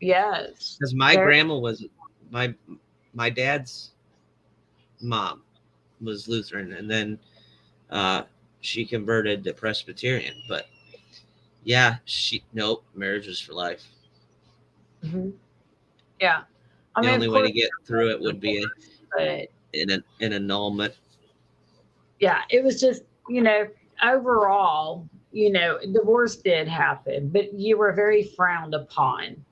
Yes. Because my Very. grandma was my my dad's mom was Lutheran, and then uh, she converted to Presbyterian. But yeah, nope, marriage was for life. Mhm. Yeah. I The mean, of only way course, to get through it would be but an annulment. yeah, it was just, overall, divorce did happen, but you were very frowned upon.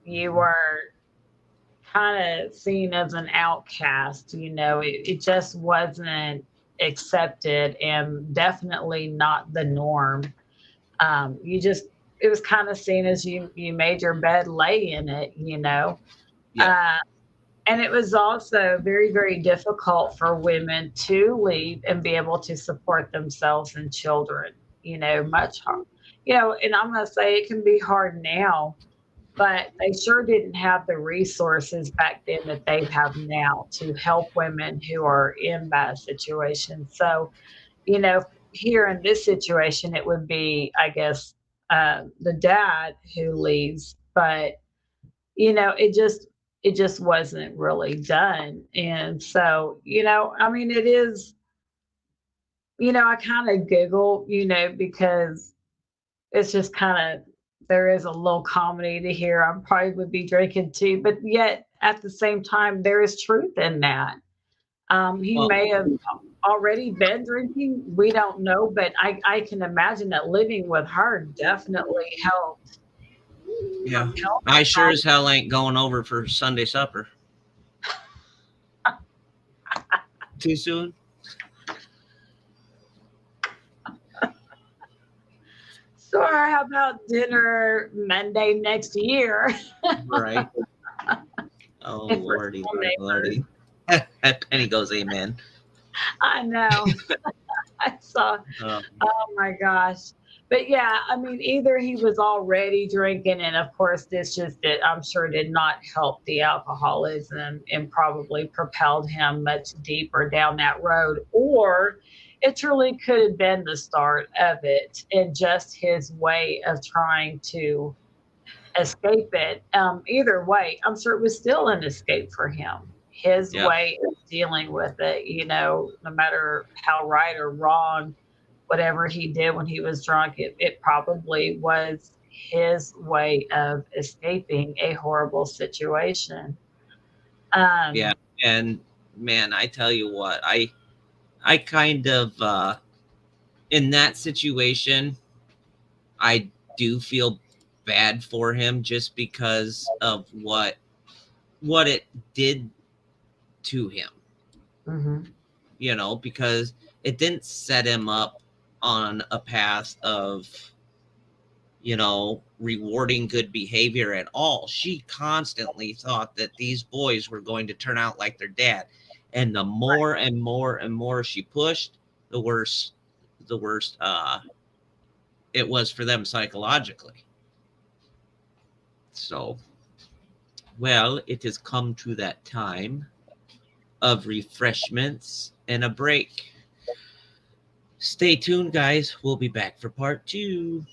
You were kind of seen as an outcast. It just wasn't accepted, and definitely not the norm. It was kind of seen as you made your bed, lay in it. Yeah, Uh, and it was also very, very difficult for women to leave and be able to support themselves and children, much hard. And I'm going to say it can be hard now, but they sure didn't have the resources back then that they have now to help women who are in bad situations. So, here in this situation, it would be, I guess, the dad who leaves, but, it just wasn't really done. And so, I mean, it is, I kind of giggle, because it's just kind of, there is a little comedy to hear. I probably would be drinking too, but yet at the same time, there is truth in that. He Well, may have already been drinking. We don't know, but I can imagine that living with her definitely helped. yeah. Helped I sure as hell ain't going over for Sunday supper. Too soon? Sure, how about dinner Monday next year? Right. Oh, If we're lordy, still lordy, neighbors. lordy. Penny goes, amen. I know. I saw. Um, Oh my gosh. But yeah, I mean, either he was already drinking, and of course, this just did, I'm sure, did not help the alcoholism and probably propelled him much deeper down that road, or it truly could have been the start of it and just his way of trying to escape it. Either way, I'm sure it was still an escape for him. His yeah. way of dealing with it, no matter how right or wrong, whatever he did when he was drunk, it probably was his way of escaping a horrible situation. Yeah. Um, And man, I tell you what, I kind of in that situation, I do feel bad for him just because of what it did to him. mhm. Because it didn't set him up on a path of rewarding good behavior at all. She constantly thought that these boys were going to turn out like their dad. And the more and more and more she pushed, the worse it was for them psychologically. So, well, it has come to that time of refreshments and a break. Stay tuned, guys. We'll be back for part 2.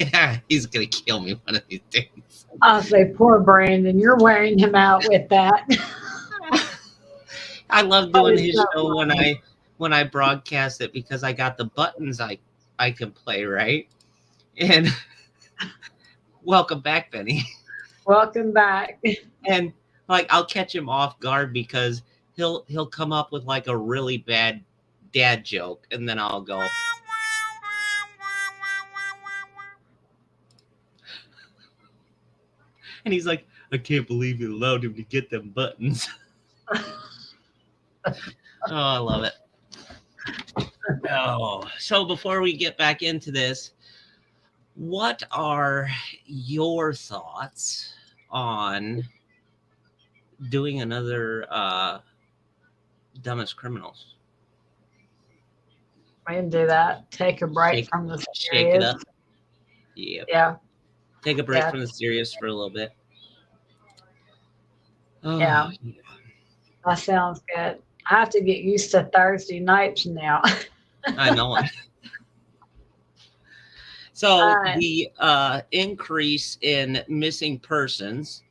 Yeah, he's gonna kill me one of these days. I'll say, poor Brandon, you're wearing him out with that. I love That doing is his so show funny. when I broadcast it because I got the buttons I can play, right? And welcome back, Benny. Welcome back. And like I'll catch him off guard because he'll come up with like a really bad dad joke, and then I'll go. And he's like, I can't believe you allowed him to get them buttons. Oh, I love it. Oh, so before we get back into this, what are your thoughts on doing another Dumbest Criminals? We can do that. Take a break from the Shake it serious. up. Yep. Yeah, Take a break Yeah. from the serious for a little bit. Oh, Yeah. that sounds good. I have to get used to Thursday nights now. I know it. So the increase in missing persons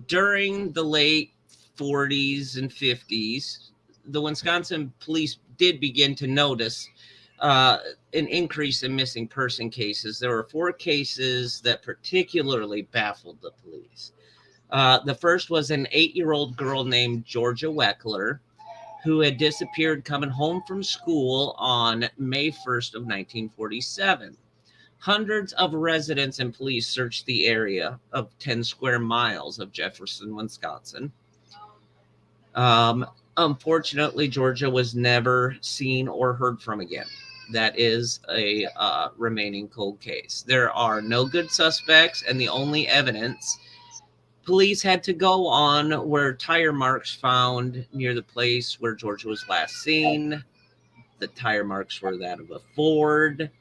during the late 40s and 50s, the Wisconsin police did begin to notice an increase in missing person cases. There were 4 cases that particularly baffled the police. The first was an 8-year-old girl named Georgia Weckler, who had disappeared coming home from school on May 1st of 1947. Hundreds of residents and police searched the area of 10 square miles of Jefferson, Wisconsin. Unfortunately, Georgia was never seen or heard from again. That is a remaining cold case. There are no good suspects, and the only evidence police had to go on were tire marks found near the place where Georgia was last seen. The tire marks were that of a Ford.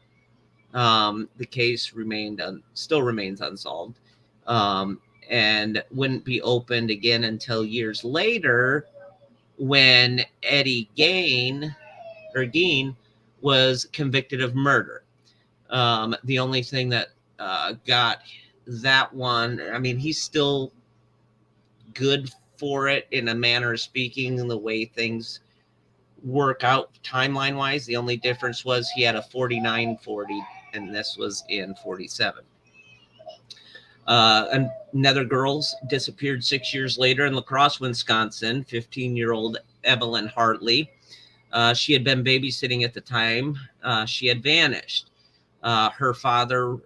The case still remains unsolved, and wouldn't be opened again until years later when Eddie Gein was convicted of murder. The only thing that got that one, I mean, he's still good for it in a manner of speaking, and the way things work out timeline wise. The only difference was he had a 49-40 and this was in 47. Another girl disappeared 6 years later in La Crosse, Wisconsin. 15-year-old Evelyn Hartley. She had been babysitting at the time. She had vanished. Her father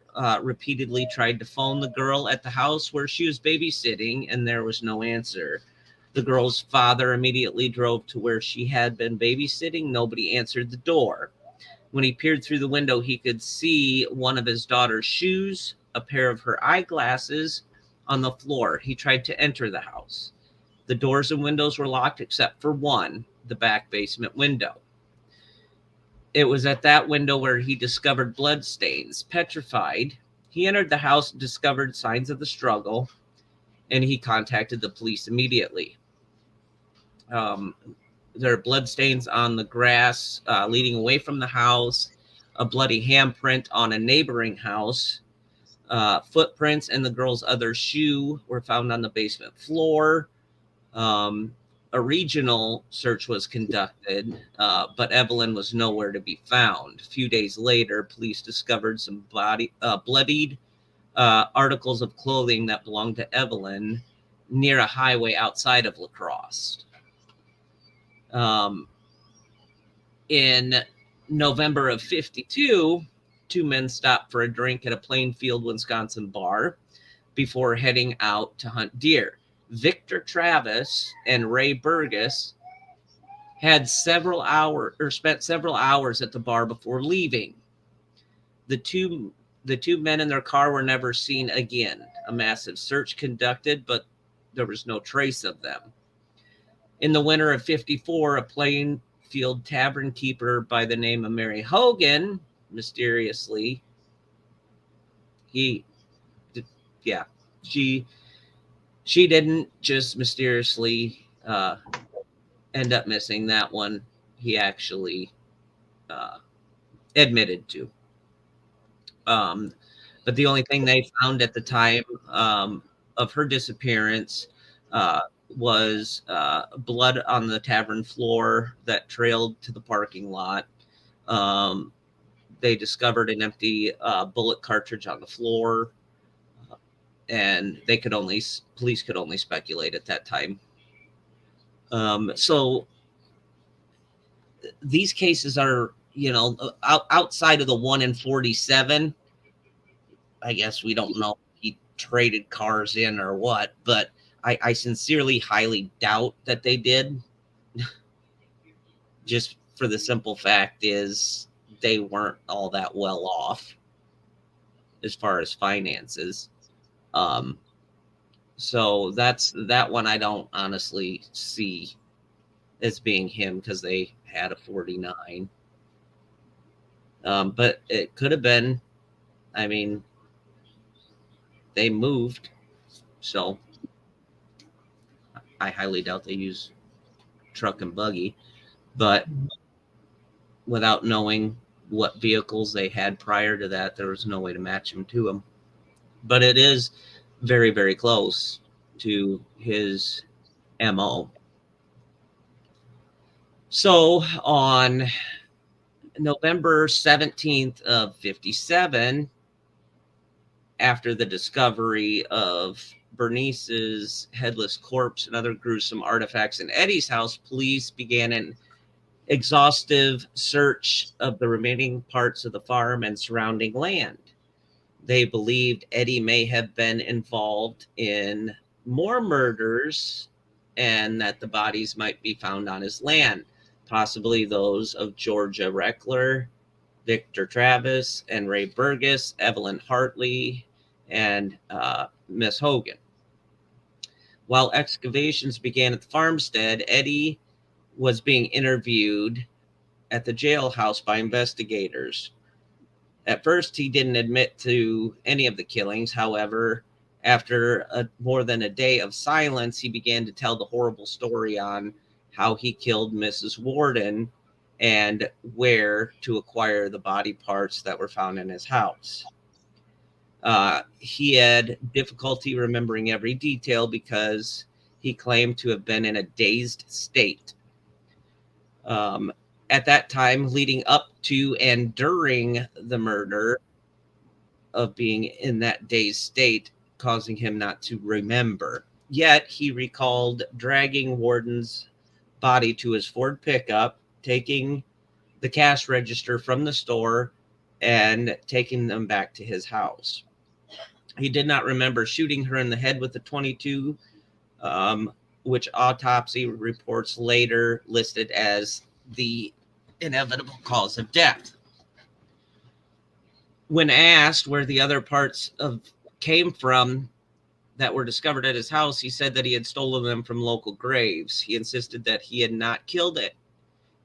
repeatedly tried to phone the girl at the house where she was babysitting, and there was no answer. The girl's father immediately drove to where she had been babysitting. Nobody answered the door. When he peered through the window, he could see one of his daughter's shoes, a pair of her eyeglasses on the floor. He tried to enter the house. The doors and windows were locked except for one, the back basement window. It was at that window where he discovered bloodstains. Petrified, he entered the house, discovered signs of the struggle, and he contacted the police immediately. There are bloodstains on the grass leading away from the house, a bloody handprint on a neighboring house. Footprints and the girl's other shoe were found on the basement floor. A regional search was conducted, but Evelyn was nowhere to be found. A few days later, police discovered some bloodied articles of clothing that belonged to Evelyn near a highway outside of La Crosse. In November of 52, 2 men stopped for a drink at a Plainfield, Wisconsin bar before heading out to hunt deer. Victor Travis and Ray Burgess had spent several hours at the bar before leaving. The two men in their car were never seen again. A massive search conducted, but there was no trace of them. In the winter of 54, a Plainfield tavern keeper by the name of Mary Hogan, mysteriously, she didn't just mysteriously end up missing. That one he actually admitted to. But the only thing they found at the time of her disappearance uh, was blood on the tavern floor that trailed to the parking lot. Um, they discovered an empty bullet cartridge on the floor, and police could only speculate at that time. So these cases are, outside of the 1 in 47. I guess we don't know if he traded cars in or what, but I sincerely highly doubt that they did. Just for the simple fact is they weren't all that well off as far as finances. Um, so that one I don't honestly see as being him because they had a 49. But it could have been. I mean, they moved, so I highly doubt they use truck and buggy. But without knowing what vehicles they had prior to that, there was no way to match him to them. But it is very, very close to his MO. So on November 17th of 57, after the discovery of Bernice's headless corpse and other gruesome artifacts in Eddie's house, police began an exhaustive search of the remaining parts of the farm and surrounding land. They believed Eddie may have been involved in more murders and that the bodies might be found on his land, possibly those of Georgia Reckler, Victor Travis, and Ray Burgess, Evelyn Hartley, and Miss Hogan. While excavations began at the farmstead, Eddie was being interviewed at the jailhouse by investigators. At first, he didn't admit to any of the killings. However, after more than a day of silence, he began to tell the horrible story on how he killed Mrs. Warden and where to acquire the body parts that were found in his house. He had difficulty remembering every detail because he claimed to have been in a dazed state. At that time, leading up to and during the murder, of being in that dazed state, causing him not to remember. Yet he recalled dragging Warden's body to his Ford pickup, taking the cash register from the store, and taking them back to his house. He did not remember shooting her in the head with a 22, which autopsy reports later listed as the inevitable cause of death. When asked where the other parts came from that were discovered at his house, he said that he had stolen them from local graves. He insisted that he had not killed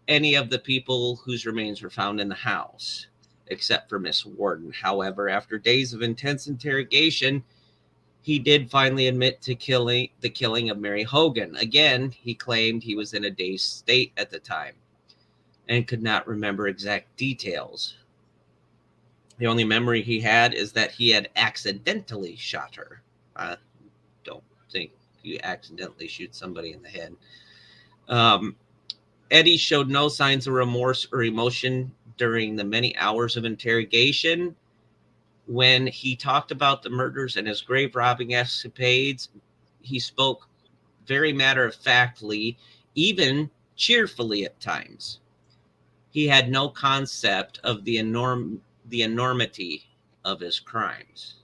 any of the people whose remains were found in the house, except for Miss Warden. However, after days of intense interrogation, he did finally admit to the killing of Mary Hogan. Again, he claimed he was in a dazed state at the time and could not remember exact details. The only memory he had is that he had accidentally shot her. I don't think you accidentally shoot somebody in the head. Eddie showed no signs of remorse or emotion during the many hours of interrogation. When he talked about the murders and his grave robbing escapades, he spoke very matter-of-factly, even cheerfully at times. He had no concept of the enormity of his crimes.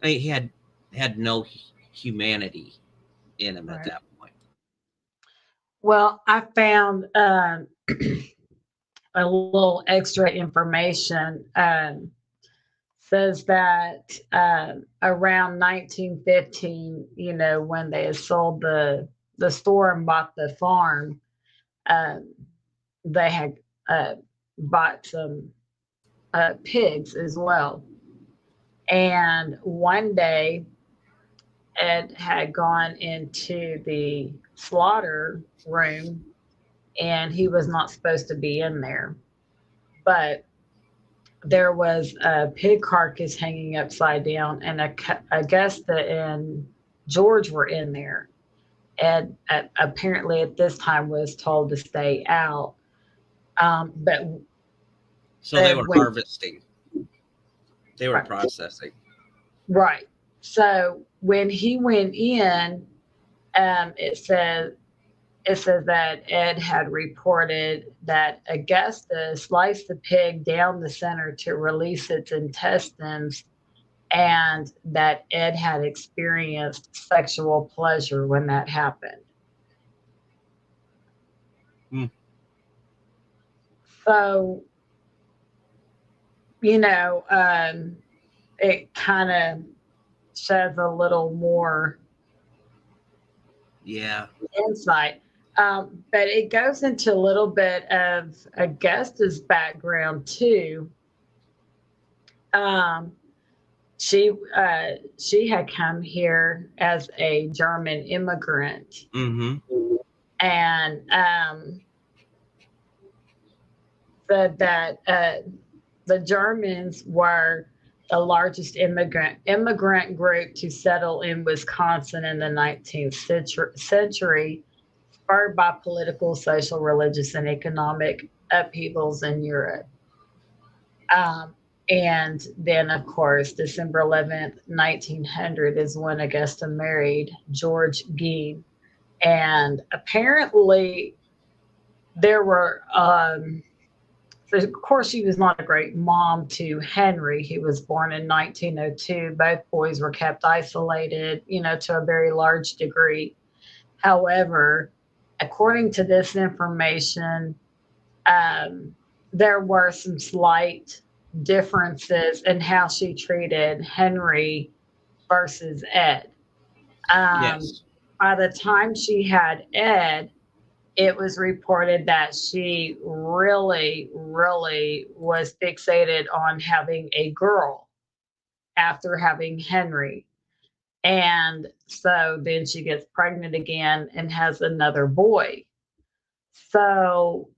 I mean, he had no humanity in him at that point. Well, I found a little extra information. Says that around 1915, when they had sold the store and bought the farm, they had bought some pigs as well. And one day, Ed had gone into the slaughter room and he was not supposed to be in there. But there was a pig carcass hanging upside down, and Augusta and George were in there. Ed apparently at this time was told to stay out. But So they were when, harvesting. They were right, processing. right. So when he went in, it says that Ed had reported that Augusta sliced the pig down the center to release its intestines, and that Ed had experienced sexual pleasure when that happened. Hmm. So, it kind of sheds a little more Yeah. insight. But it goes into a little bit of Augusta's background too. Um, she had come here as a German immigrant, Mm-hmm. and said that the Germans were the largest immigrant group to settle in Wisconsin in the 19th century, spurred by political, social, religious, and economic upheavals in Europe. Um, and then, of course, December 11th, 1900 is when Augusta married George Gein. And apparently, there were, so of course, she was not a great mom to Henry. He was born in 1902. Both boys were kept isolated, to a very large degree. However, according to this information, um, there were some slight differences in how she treated Henry versus Ed. Um, Yes. by the time she had Ed, it was reported that she really, really was fixated on having a girl after having Henry. And so then she gets pregnant again and has another boy. So,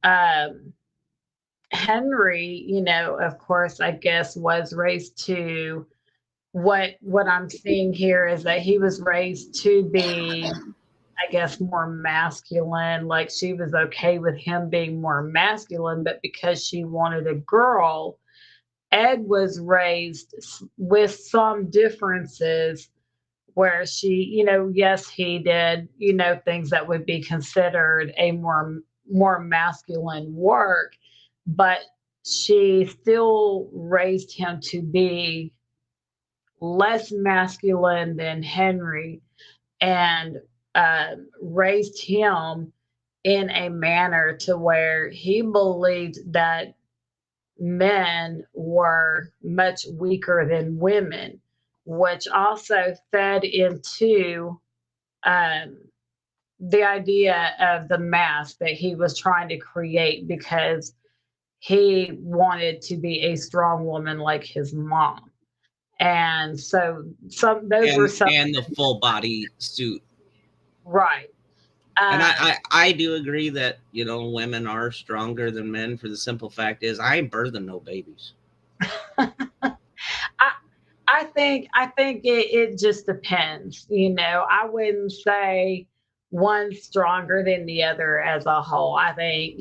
Henry, of course, I guess was raised to what I'm seeing here is that he was raised to be, I guess, more masculine. Like she was okay with him being more masculine, but because she wanted a girl, Ed was raised with some differences where she, yes, he did, things that would be considered a more masculine work, but she still raised him to be less masculine than Henry, and raised him in a manner to where he believed that men were much weaker than women, which also fed into um, the idea of the mask that he was trying to create because he wanted to be a strong woman like his mom. And so those were some And the full body suit. right. And Um, I do agree that, women are stronger than men, for the simple fact is I ain't birthing no babies. I think it just depends. I wouldn't say one's stronger than the other as a whole. I think,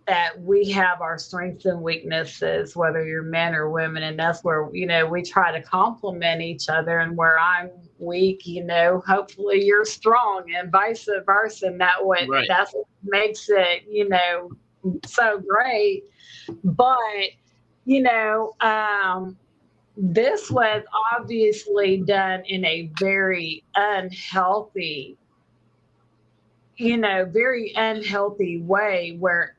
that we have our strengths and weaknesses, whether you're men or women, and that's where, we try to complement each other. And where I'm weak, hopefully you're strong, and vice versa. And Right. that's what makes it, so great. But this was obviously done in a very unhealthy way, where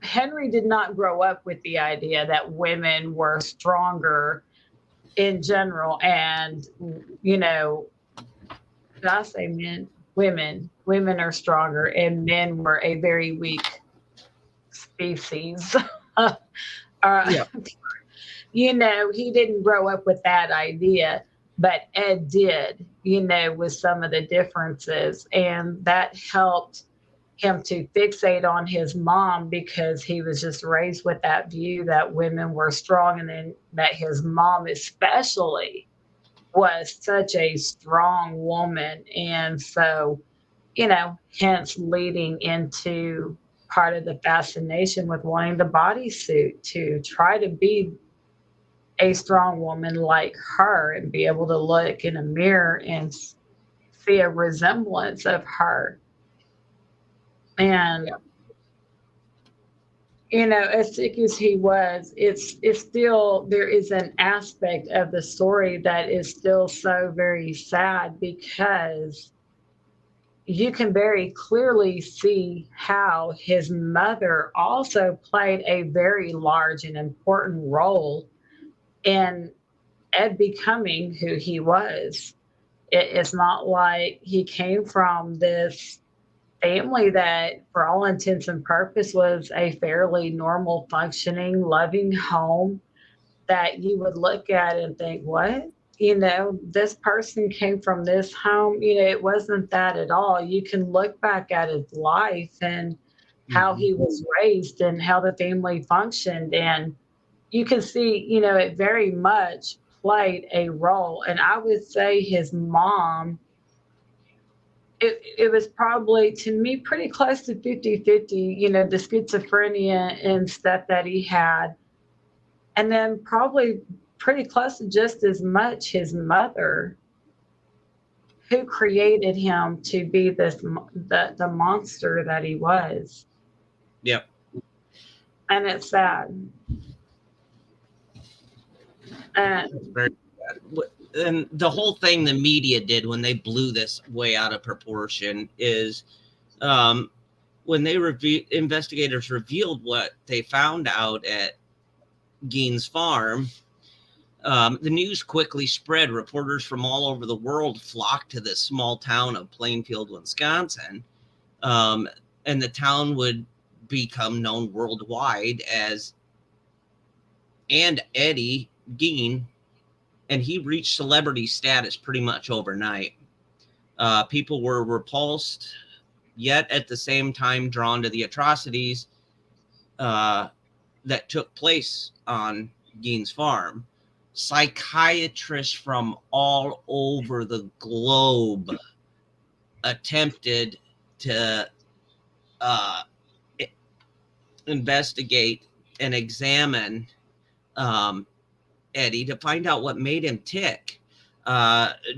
Henry did not grow up with the idea that women were stronger in general. And, did I say men? Women are stronger, and men were a very weak species. Yeah. He didn't grow up with that idea, but Ed did, with some of the differences. And that helped him to fixate on his mom because he was just raised with that view that women were strong, and then that his mom especially was such a strong woman. And so, hence leading into part of the fascination with wanting the bodysuit to try to be a strong woman like her and be able to look in a mirror and see a resemblance of her. And as sick as he was, it's still, there is an aspect of the story that is still so very sad, because you can very clearly see how his mother also played a very large and important role in Ed becoming who he was. It's not like he came from this family that, for all intents and purpose, was a fairly normal, functioning, loving home that you would look at and think, what? This person came from this home. It wasn't that at all. You can look back at his life and how he was raised and how the family functioned. And you can see, it very much played a role. And I would say his mom, it was probably, to me, pretty close to 50-50, the schizophrenia and stuff that he had. And then probably pretty close to just as much his mother, who created him to be the monster that he was. Yep. And it's sad. And It's very sad. And the whole thing the media did when they blew this way out of proportion is when investigators revealed what they found out at Gein's farm, the news quickly spread. Reporters from all over the world flocked to this small town of Plainfield, Wisconsin, and the town would become known worldwide as and Eddie Gein, and he reached celebrity status pretty much overnight. People were repulsed, yet at the same time drawn to the atrocities that took place on Gein's farm. Psychiatrists from all over the globe attempted to investigate and examine Eddie to find out what made him tick.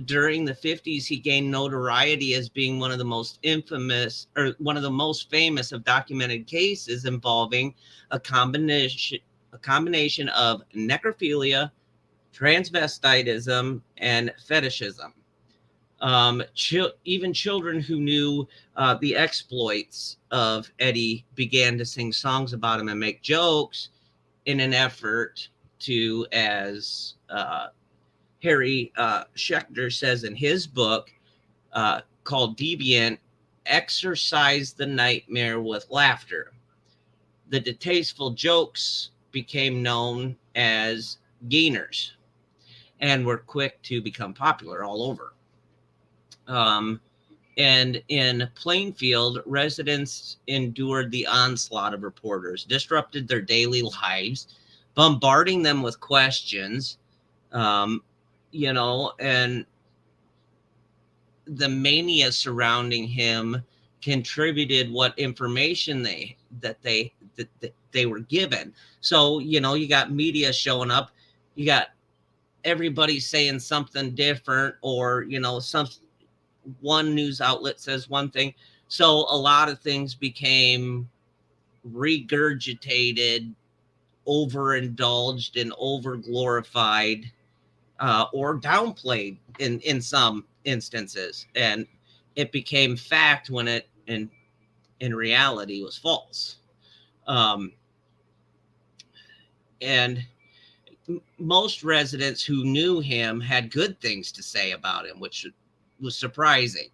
During the 50s, he gained notoriety as being one of the most infamous, or one of the most famous of documented cases involving a combination of necrophilia, transvestitism, and fetishism. Even children who knew the exploits of Eddie began to sing songs about him and make jokes in an effort to, as Harry Schechter says in his book called Deviant, exorcise the nightmare with laughter. The distasteful jokes became known as Geiners and were quick to become popular all over. And in Plainfield, residents endured the onslaught of reporters, disrupted their daily lives, bombarding them with questions, and the mania surrounding him contributed what information they were given. So, you got media showing up, you got everybody saying something different, or, one news outlet says one thing. So a lot of things became regurgitated, overindulged, and overglorified, or downplayed in some instances. And it became fact when it in reality was false. And most residents who knew him had good things to say about him, which was surprising.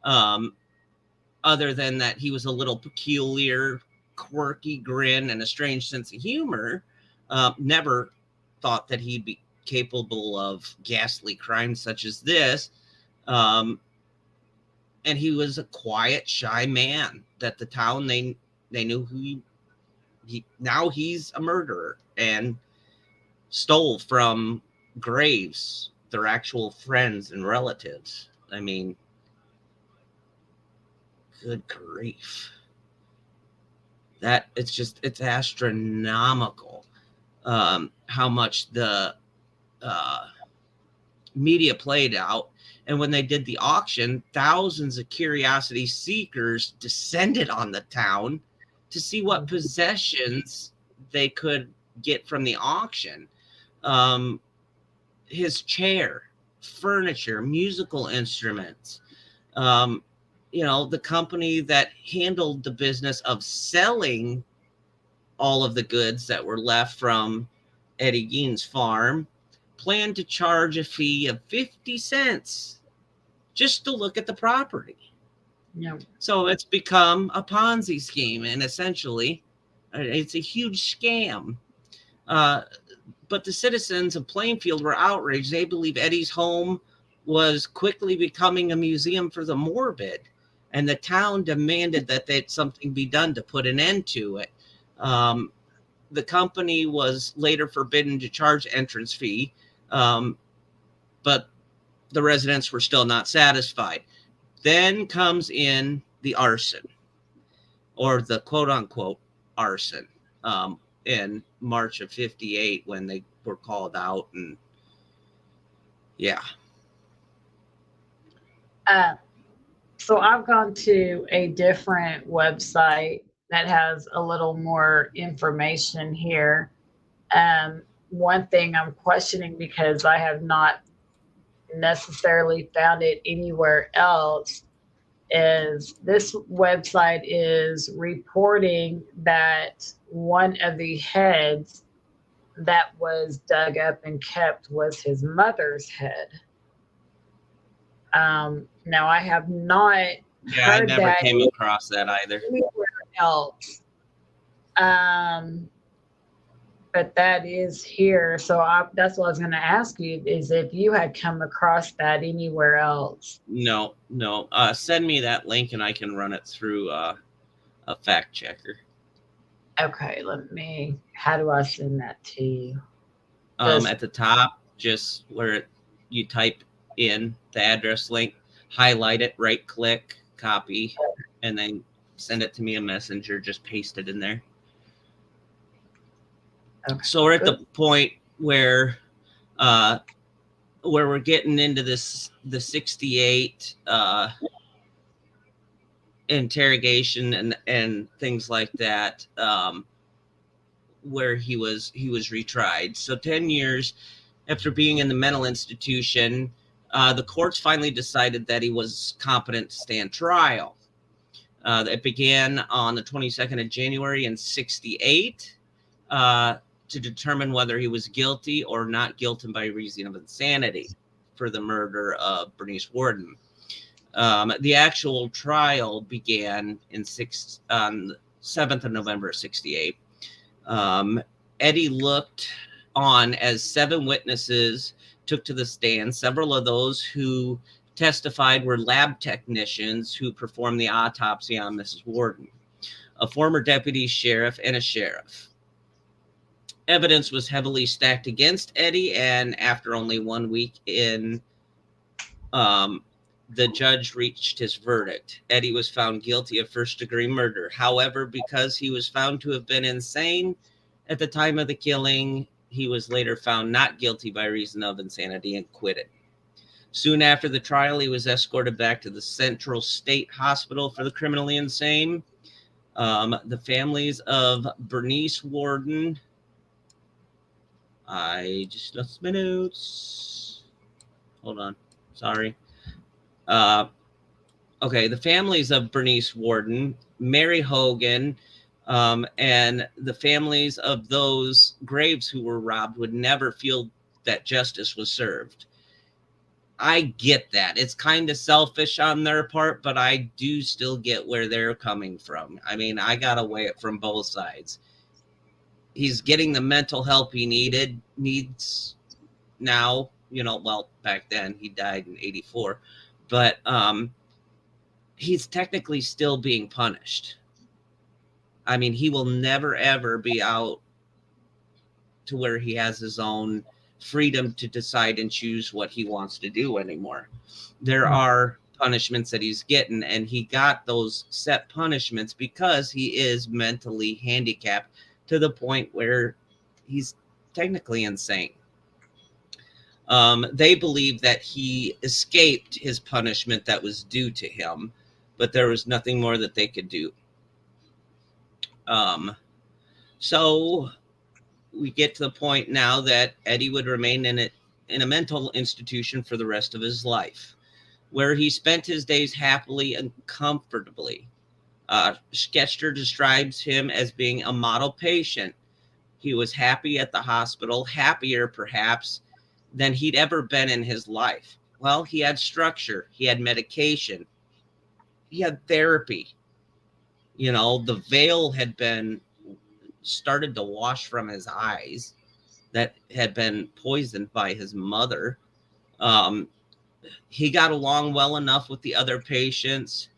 Other than that, he was a little peculiar, quirky grin and a strange sense of humor. Never thought that he'd be capable of ghastly crimes such as this. and he was a quiet, shy man that the town, they knew who now he's a murderer and stole from graves, their actual friends and relatives. I mean, good grief. That it's astronomical how much the media played out. And when they did the auction, thousands of curiosity seekers descended on the town to see what possessions they could get from the auction. His chair, furniture, musical instruments. The company that handled the business of selling all of the goods that were left from Eddie Gein's farm planned to charge a fee of 50 cents just to look at the property. Yeah. So it's become a Ponzi scheme, and essentially it's a huge scam. But the citizens of Plainfield were outraged. They believe Eddie's home was quickly becoming a museum for the morbid, and the town demanded that something be done to put an end to it. The company was later forbidden to charge entrance fee, but the residents were still not satisfied. Then comes in the arson, or the quote-unquote arson, in March of 58 when they were called out. And yeah. So I've gone to a different website that has a little more information here. One thing I'm questioning, because I have not necessarily found it anywhere else, is this website is reporting that one of the heads that was dug up and kept was his mother's head. Now I have not I heard never that came across that either. anywhere else. But that is here. So that's what I was going to ask you, is if you had come across that anywhere else. No. Send me that link and I can run it through a fact checker. Okay, how do I send that to you? At the top, just where you type in the address link, highlight it, right click, copy, and then send it to me in Messenger. Just paste it in there. Okay, so we're at the point where we're getting into the 68 interrogation and things like that, where he was retried. So 10 years after being in the mental institution, the courts finally decided that he was competent to stand trial. It began on the 22nd of January in 68 to determine whether he was guilty or not guilty by reason of insanity for the murder of Bernice Worden. The actual trial began on the 7th of November of 68. Eddie looked on as 7 witnesses took to the stand. Several of those who testified were lab technicians who performed the autopsy on Mrs. Worden, a former deputy sheriff, and a sheriff. Evidence was heavily stacked against Eddie, and after only 1 week in, the judge reached his verdict. Eddie was found guilty of first-degree murder. However, because he was found to have been insane at the time of the killing, he was later found not guilty by reason of insanity and acquitted. Soon after the trial, he was escorted back to the Central State Hospital for the criminally insane. The families of Bernice Worden... I just lost my notes. Hold on. Sorry. Okay, the families of Bernice Worden, Mary Hogan, and the families of those graves who were robbed would never feel that justice was served. I get that. It's kind of selfish on their part, but I do still get where they're coming from. I mean, I got to weigh it from both sides. He's getting the mental help he needs now, well, back then he died in 84, but he's technically still being punished. I mean, he will never, ever be out to where he has his own freedom to decide and choose what he wants to do anymore. There are punishments that he's getting, and he got those set punishments because he is mentally handicapped to the point where he's technically insane. They believe that he escaped his punishment that was due to him, but there was nothing more that they could do. So we get to the point now that Eddie would remain in a mental institution for the rest of his life, where he spent his days happily and comfortably. Schechter describes him as being a model patient. He was happy at the hospital, happier perhaps than he'd ever been in his life. Well, he had structure, he had medication, he had therapy. You know, the veil had been started to wash from his eyes that had been poisoned by his mother. He got along well enough with the other patients,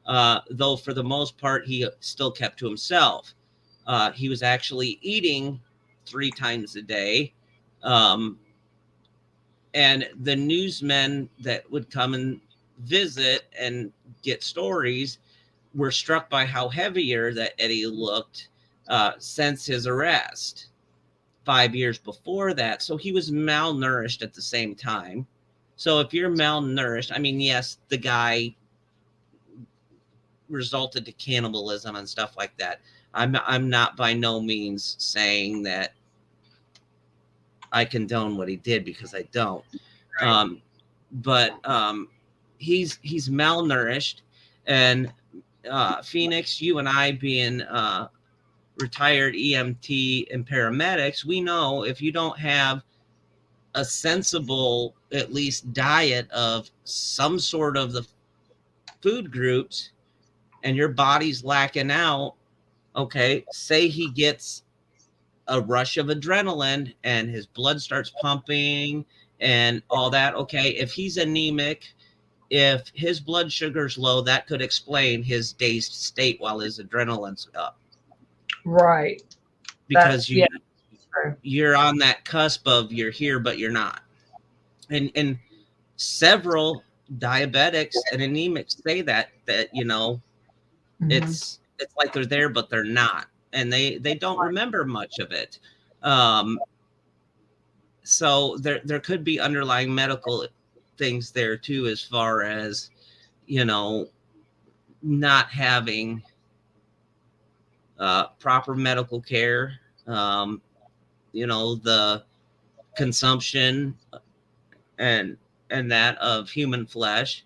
though for the most part, he still kept to himself. He was actually eating 3 times a day. And the newsmen that would come and visit and get stories were struck by how heavier that Eddie looked since his arrest 5 years before that. So he was malnourished at the same time. So if you're malnourished, I mean, yes, the guy resulted to cannibalism and stuff like that. I'm not by no means saying that I condone what he did, because I don't. Right. But he's malnourished, and Phoenix, you and I being retired EMT and paramedics, we know if you don't have a sensible, at least, diet of some sort of the food groups, and your body's lacking out, okay, say he gets a rush of adrenaline and his blood starts pumping and all that. Okay, if he's anemic, if his blood sugar's low, that could explain his dazed state while his adrenaline's up. Right. Because you're on that cusp of you're here, but you're not. And several diabetics and anemics say that, you know, it's like they're there, but they're not. And they don't remember much of it. So there could be underlying medical things there too, as far as, you know, not having proper medical care, you know, the consumption and that of human flesh.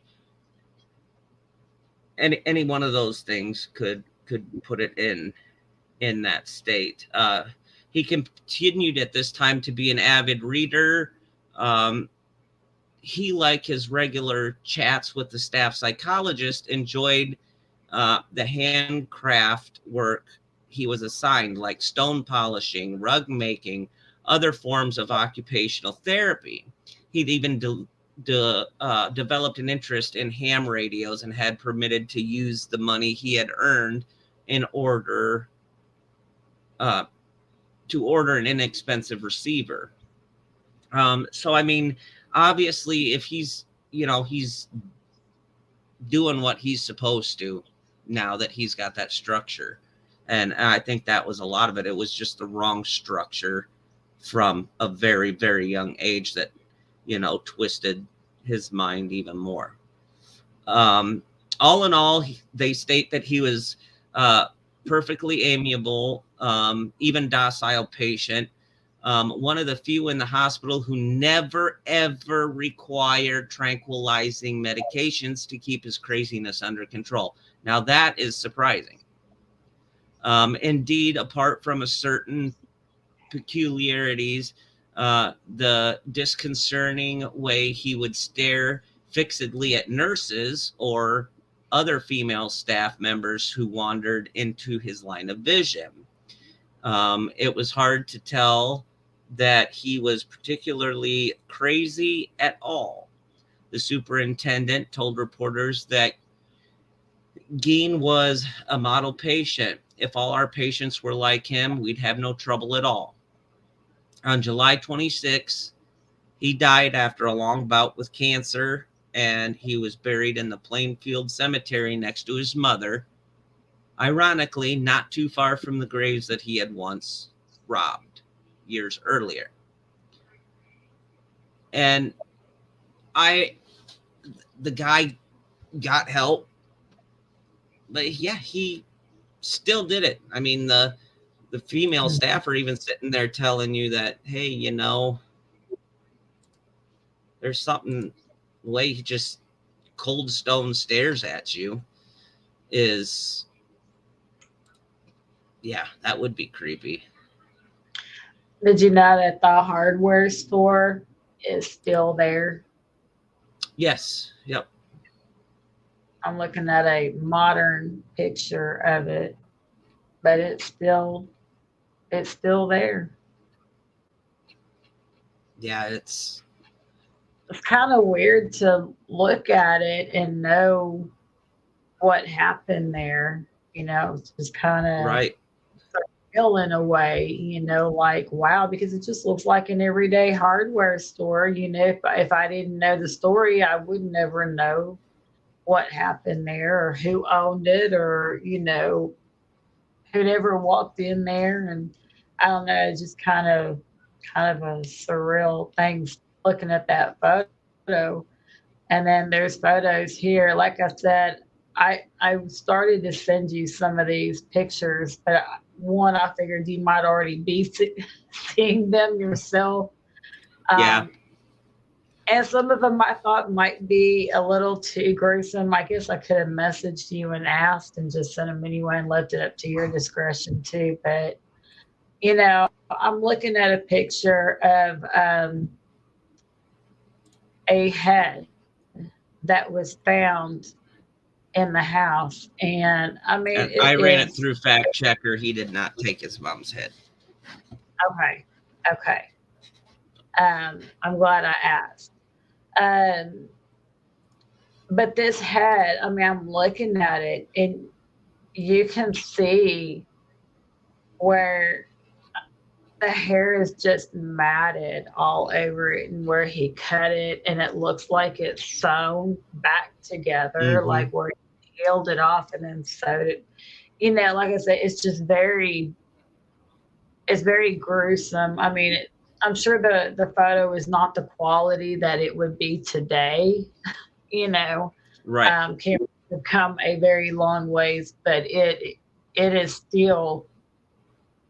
And any one of those things could put it in that state. He continued at this time to be an avid reader. He, like his regular chats with the staff psychologist, enjoyed the handcraft work he was assigned, like stone polishing, rug making, other forms of occupational therapy. He'd even developed an interest in ham radios and had permitted to use the money he had earned in order to order an inexpensive receiver. So, I mean, obviously, if he's, you know, he's doing what he's supposed to now that he's got that structure. And I think that was a lot of it. It was just the wrong structure from a very, very young age that, you know, twisted his mind even more. All in all, they state that he was perfectly amiable, even docile patient. One of the few in the hospital who never, ever required tranquilizing medications to keep his craziness under control. Now, that is surprising. Indeed, apart from a certain peculiarities, the disconcerting way he would stare fixedly at nurses or other female staff members who wandered into his line of vision. It was hard to tell that he was particularly crazy at all. The superintendent told reporters that Gein was a model patient. If all our patients were like him, we'd have no trouble at all. On July 26, he died after a long bout with cancer, and he was buried in the Plainfield Cemetery next to his mother, ironically, not too far from the graves that he had once robbed years earlier. And the guy got help, but yeah, he still did it. I mean, the female staff are even sitting there telling you that, hey, you know, there's something, the way he just cold stone stares at you is, yeah, that would be creepy. Did you know that the hardware store is still there? Yes. Yep. I'm looking at a modern picture of it, but it's still there. Yeah, it's kind of weird to look at it and know what happened there. You know, it's just kind of right. surreal in a way, you know, like, wow, because it just looks like an everyday hardware store. You know, if I didn't know the story, I would never know what happened there or who owned it or, you know, who'd ever walked in there. And I don't know, it's just kind of a surreal thing looking at that photo. And then there's photos here. Like I said, I started to send you some of these pictures, but one, I figured you might already be seeing them yourself. Yeah. And some of them I thought might be a little too gruesome. I guess I could have messaged you and asked and just sent them anyway and left it up to your discretion too. But, you know, I'm looking at a picture of a head that was found in the house. And I mean, I ran it through Fact Checker. He did not take his mom's head. Okay. I'm glad I asked. But this head, I mean, I'm looking at it and you can see where the hair is just matted all over it and where he cut it, and it looks like it's sewn back together, like where he peeled it off and then sewed it. You know, like I said, it's just it's very gruesome. I mean, I'm sure the photo is not the quality that it would be today, you know. Right. Cameras have come a very long ways, but it is still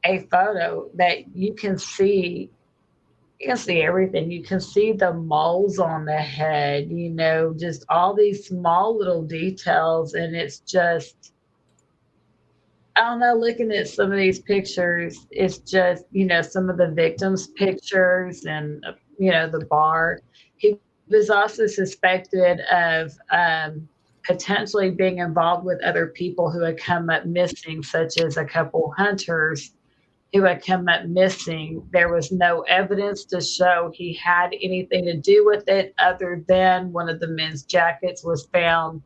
a photo that you can see. You can see everything. You can see the moles on the head, you know, just all these small little details. And it's just, I don't know, looking at some of these pictures, it's just, you know, some of the victims' pictures and, you know, the bar. He was also suspected of potentially being involved with other people who had come up missing, such as a couple hunters who had come up missing. There was no evidence to show he had anything to do with it other than one of the men's jackets was found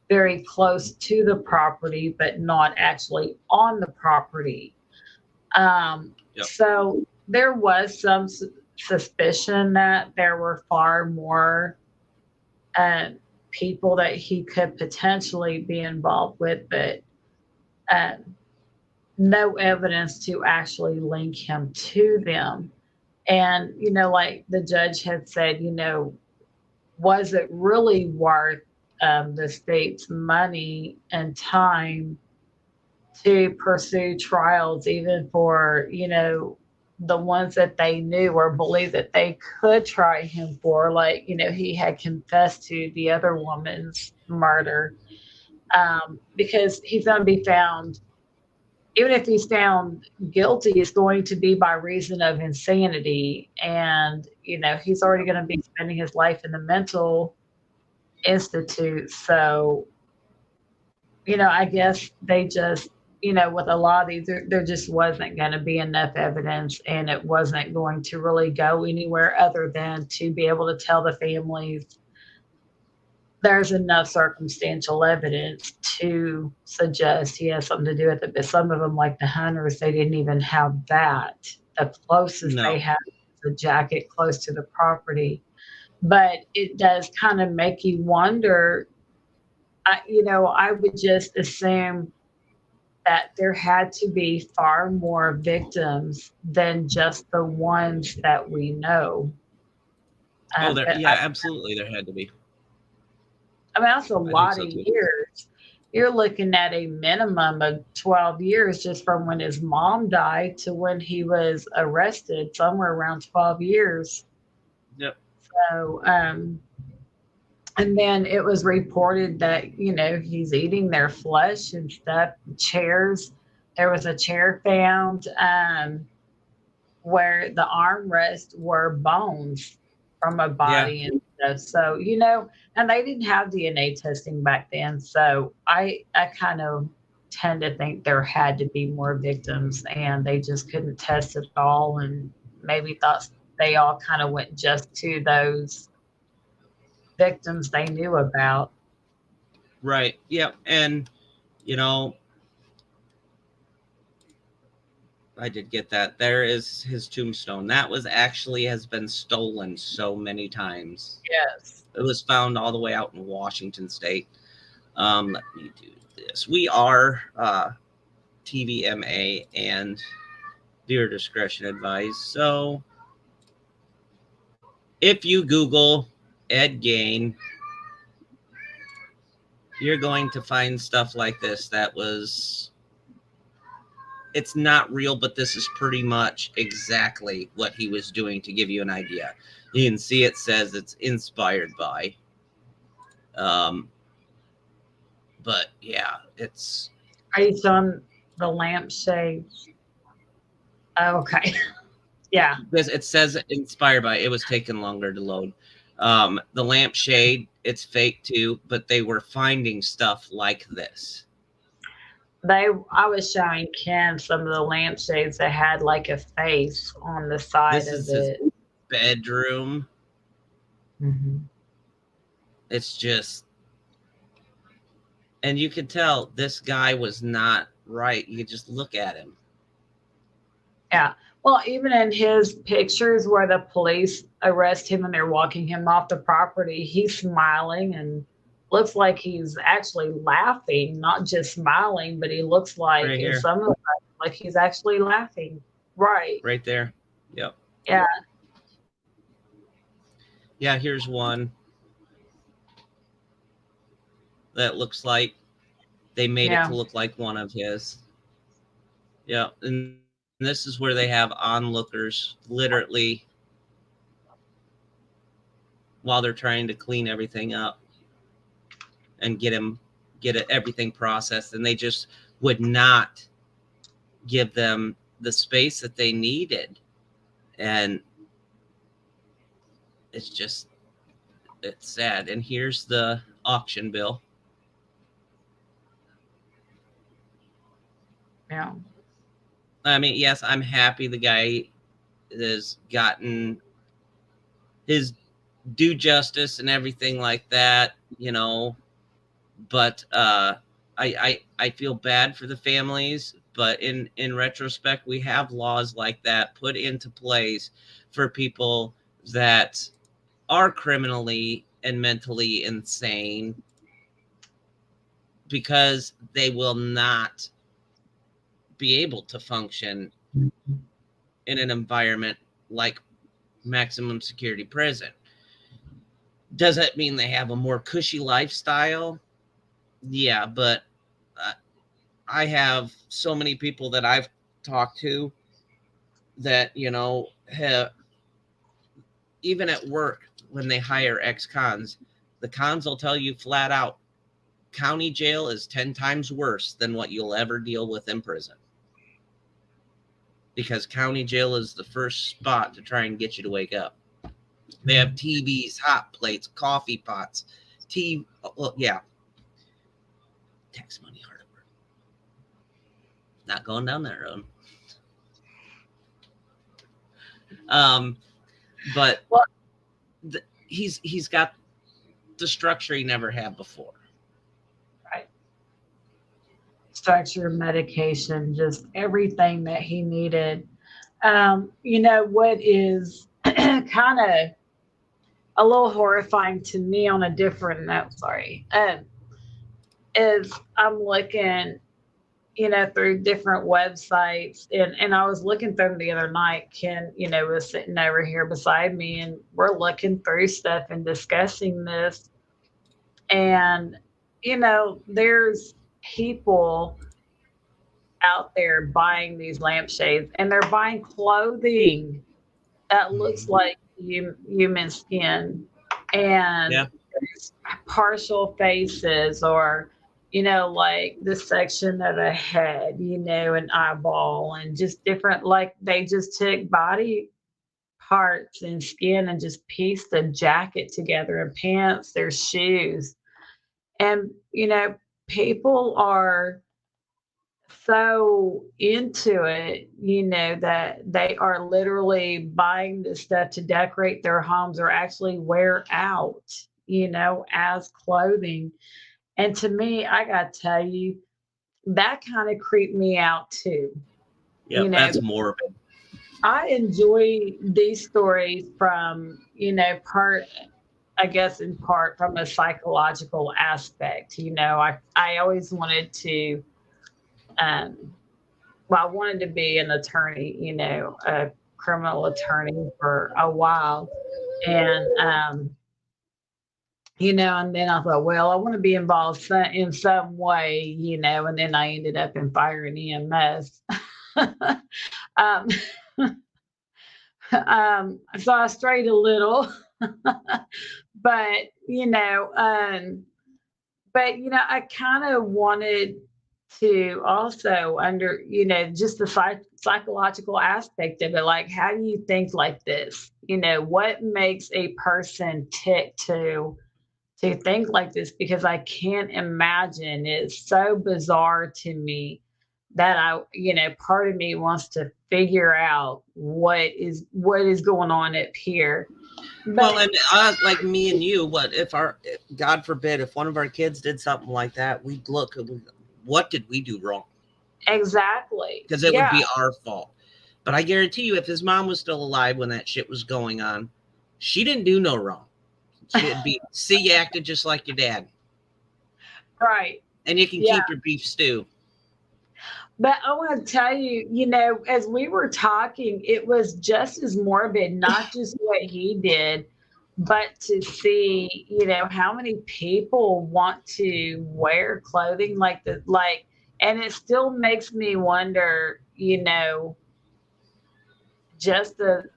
very close to the property, but not actually on the property. So there was some suspicion that there were far more people that he could potentially be involved with, but no evidence to actually link him to them. And, you know, like the judge had said, you know, was it really worth the state's money and time to pursue trials, even for, you know, the ones that they knew or believed that they could try him for? Like, you know, he had confessed to the other woman's murder, because he's going to be found, even if he's found guilty, it's going to be by reason of insanity. And, you know, he's already going to be spending his life in the mental institute. So, you know, I guess they just, you know, with a lot of these, there just wasn't going to be enough evidence, and it wasn't going to really go anywhere other than to be able to tell the families there's enough circumstantial evidence to suggest he has something to do with it. But some of them, like the hunters, they didn't even have that. The closest they No. had was a jacket close to the property. But it does kind of make you wonder. I would just assume that there had to be far more victims than just the ones that we know. Oh, there. But Yeah, absolutely. There had to be. I mean, that's a I think lot so of too. years. You're looking at a minimum of 12 years just from when his mom died to when he was arrested, somewhere around 12 years. Yep. So, and then it was reported that, he's eating their flesh and stuff. Chairs. There was a chair found where the armrests were bones from a Yeah. body and stuff. So, and they didn't have DNA testing back then. So I kind of tend to think there had to be more victims and they just couldn't test it all and maybe thought they all kind of went just to those victims they knew about. Right. Yep. And you know, I did get that. There is his tombstone. That was actually has been stolen so many times. Yes. It was found all the way out in Washington State. Let me do this. We are TVMA and viewer discretion advised. So if you Google Ed Gein, you're going to find stuff like this that was, it's not real, but this is pretty much exactly what he was doing to give you an idea. You can see it says it's inspired by. But yeah, it's. Are you showing the lampshades? Oh, okay. Yeah. It says inspired by. It was taking longer to load. The lampshade, it's fake too, but they were finding stuff like this. I was showing Ken some of the lampshades that had like a face on the side This of is it. his bedroom. Mm-hmm. It's just, and you could tell this guy was not right. You could just look at him. Yeah. Well, even in his pictures where the police arrest him and they're walking him off the property, he's smiling and looks like he's actually laughing, not just smiling, but he looks like Right in here. some of the like he's actually laughing. Right. Right there. Yep. Yeah. Yeah, here's one that looks like they made it Yeah. to look like one of his. Yeah, and this is where they have onlookers literally while they're trying to clean everything up and get everything processed, and they just would not give them the space that they needed. And it's sad. And here's the auction bill. Yeah. I mean, yes, I'm happy the guy has gotten his due justice and everything like that, but I feel bad for the families, but in retrospect, we have laws like that put into place for people that are criminally and mentally insane because they will not be able to function in an environment like maximum security prison. Does that mean they have a more cushy lifestyle? Yeah, but I have so many people that I've talked to that, have, even at work, when they hire ex-cons, the cons will tell you flat out, county jail is 10 times worse than what you'll ever deal with in prison. Because county jail is the first spot to try and get you to wake up. They have TVs, hot plates, coffee pots, well, yeah. Tax money, hard at work. Not going down that road. But he's got the structure he never had before. Right. Structure, medication, just everything that he needed. What is kind of a little horrifying to me on a different note, sorry, is I'm looking, through different websites, and I was looking through them the other night. Ken, was sitting over here beside me, and we're looking through stuff and discussing this. And, there's people out there buying these lampshades, and they're buying clothing that looks like human skin, and Yeah. partial faces, or like this section of the head, an eyeball, and just different, like they just took body parts and skin and just pieced the jacket together, and pants, their shoes. And people are so into it, that they are literally buying this stuff to decorate their homes or actually wear out, as clothing. And to me, I got to tell you, that kind of creeped me out too. Yeah, that's morbid. I enjoy these stories from, I guess in part from a psychological aspect. I always wanted to, I wanted to be an attorney, a criminal attorney for a while. And, and then I thought, well, I want to be involved in some way, and then I ended up in fire and EMS. um, so I strayed a little, but, I kind of wanted to also just the psychological aspect of it. Like, how do you think like this? What makes a person tick to think like this? Because I can't imagine. It's so bizarre to me that part of me wants to figure out what is going on up here. Well, and like me and you, God forbid, if one of our kids did something like that, we'd look, what did we do wrong? Exactly. Because it would be our fault. But I guarantee you, if his mom was still alive when that shit was going on, she didn't do no wrong. She'd be, see, you acted just like your dad. Right. And you can keep your beef stew. But I want to tell you, as we were talking, it was just as morbid, not just what he did, but to see, how many people want to wear clothing like this, and it still makes me wonder, just the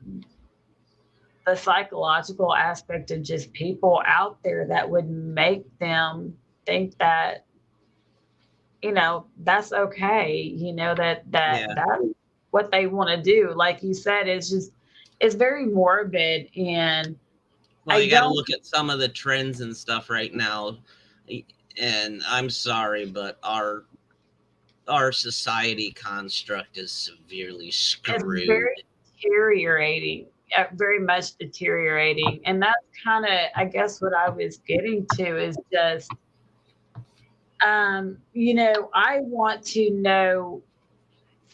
psychological aspect of just people out there that would make them think that, that's okay, that's what they want to do. Like you said, it's very morbid. And well, you got to look at some of the trends and stuff right now. And I'm sorry, but our society construct is severely screwed. It's very deteriorating, very much deteriorating. And that's kind of, I guess, what I was getting to is just, I want to know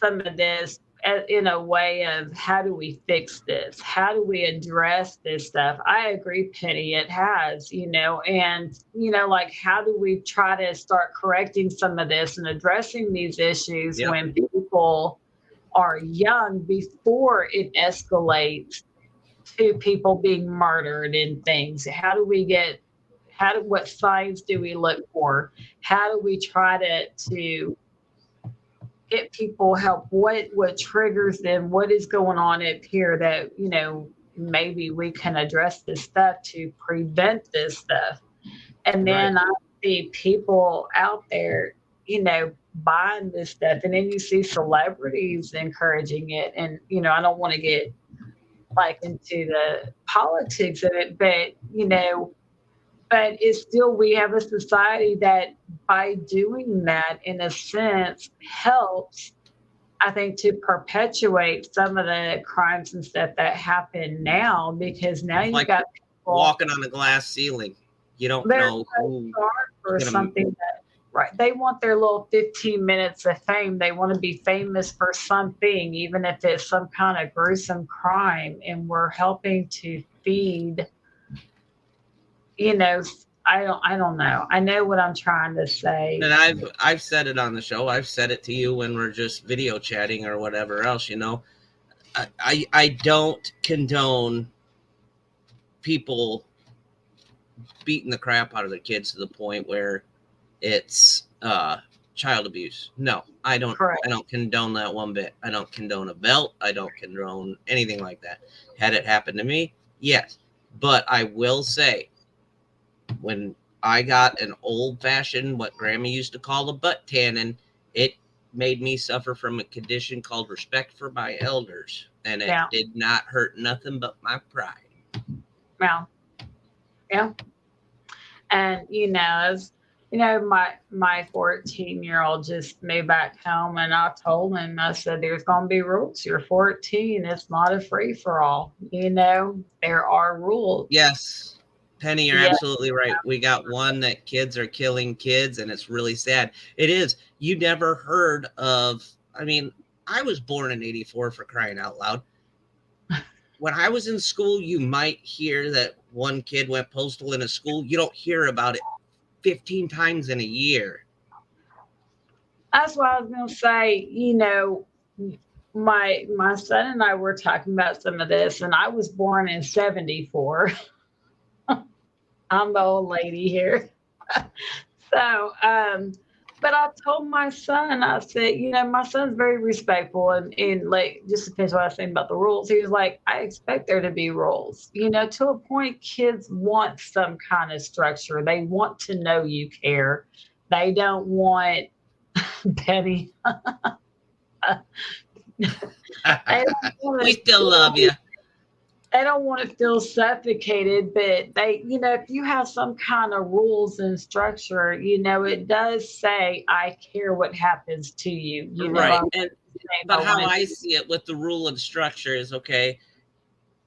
some of this in a way of how do we fix this? How do we address this stuff? I agree, Penny, it has, and, like, how do we try to start correcting some of this and addressing these issues when people are young before it escalates to people being murdered and things? How do we get, what signs do we look for? How do we try to get people help? What triggers them? What is going on up here that, maybe we can address this stuff to prevent this stuff? And then I see people out there, buying this stuff, and then you see celebrities encouraging it. And, I don't want to get into the politics of it, but, but it's still, we have a society that by doing that, in a sense, helps, I think, to perpetuate some of the crimes and stuff that happen now, because now you've got people walking on a glass ceiling. You don't They're know so who sharp for gonna- something that, right? They want their little 15 minutes of fame. They want to be famous for something, even if it's some kind of gruesome crime. And we're helping to feed, you know, I don't know. I know what I'm trying to say. And I've said it on the show. I've said it to you when we're just video chatting or whatever else. You know, I don't condone people beating the crap out of their kids to the point where it's child abuse. No, I don't. Correct. I don't condone that one bit. I don't condone a belt. I don't condone anything like that. Had it happened to me, yes. But I will say, when I got an old-fashioned, what Grandma used to call a butt tanning, it made me suffer from a condition called respect for my elders, and it Yeah. did not hurt nothing but my pride. Well, yeah. And as my 14-year-old just moved back home, and I told him, I said, there's going to be rules. You're 14. It's not a free for all. There are rules. Yes, Penny, you're Yeah. absolutely right. We got one that kids are killing kids, and it's really sad. It is. You never heard of, I mean, I was born in 84, for crying out loud. When I was in school, you might hear that one kid went postal in a school. You don't hear about it 15 times in a year. That's what I was going to say. My son and I were talking about some of this, and I was born in 74. I'm the old lady here. So, but I told my son, I said, my son's very respectful, and like, just depends what I was saying about the rules. He was like, I expect there to be rules. To a point, kids want some kind of structure. They want to know you care. They don't want Penny. We still love you. They don't want to feel suffocated, but if you have some kind of rules and structure, it does say, I care what happens to you. Right. But how I see it with the rule and structure is, okay,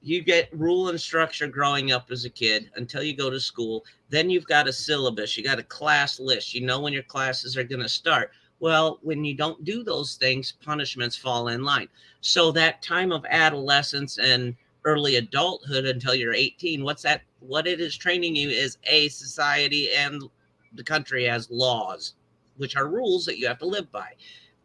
you get rule and structure growing up as a kid until you go to school. Then you've got a syllabus. You got a class list. You know when your classes are going to start. Well, when you don't do those things, punishments fall in line. So that time of adolescence and early adulthood until you're 18, what it is training you is a society, and the country has laws, which are rules that you have to live by.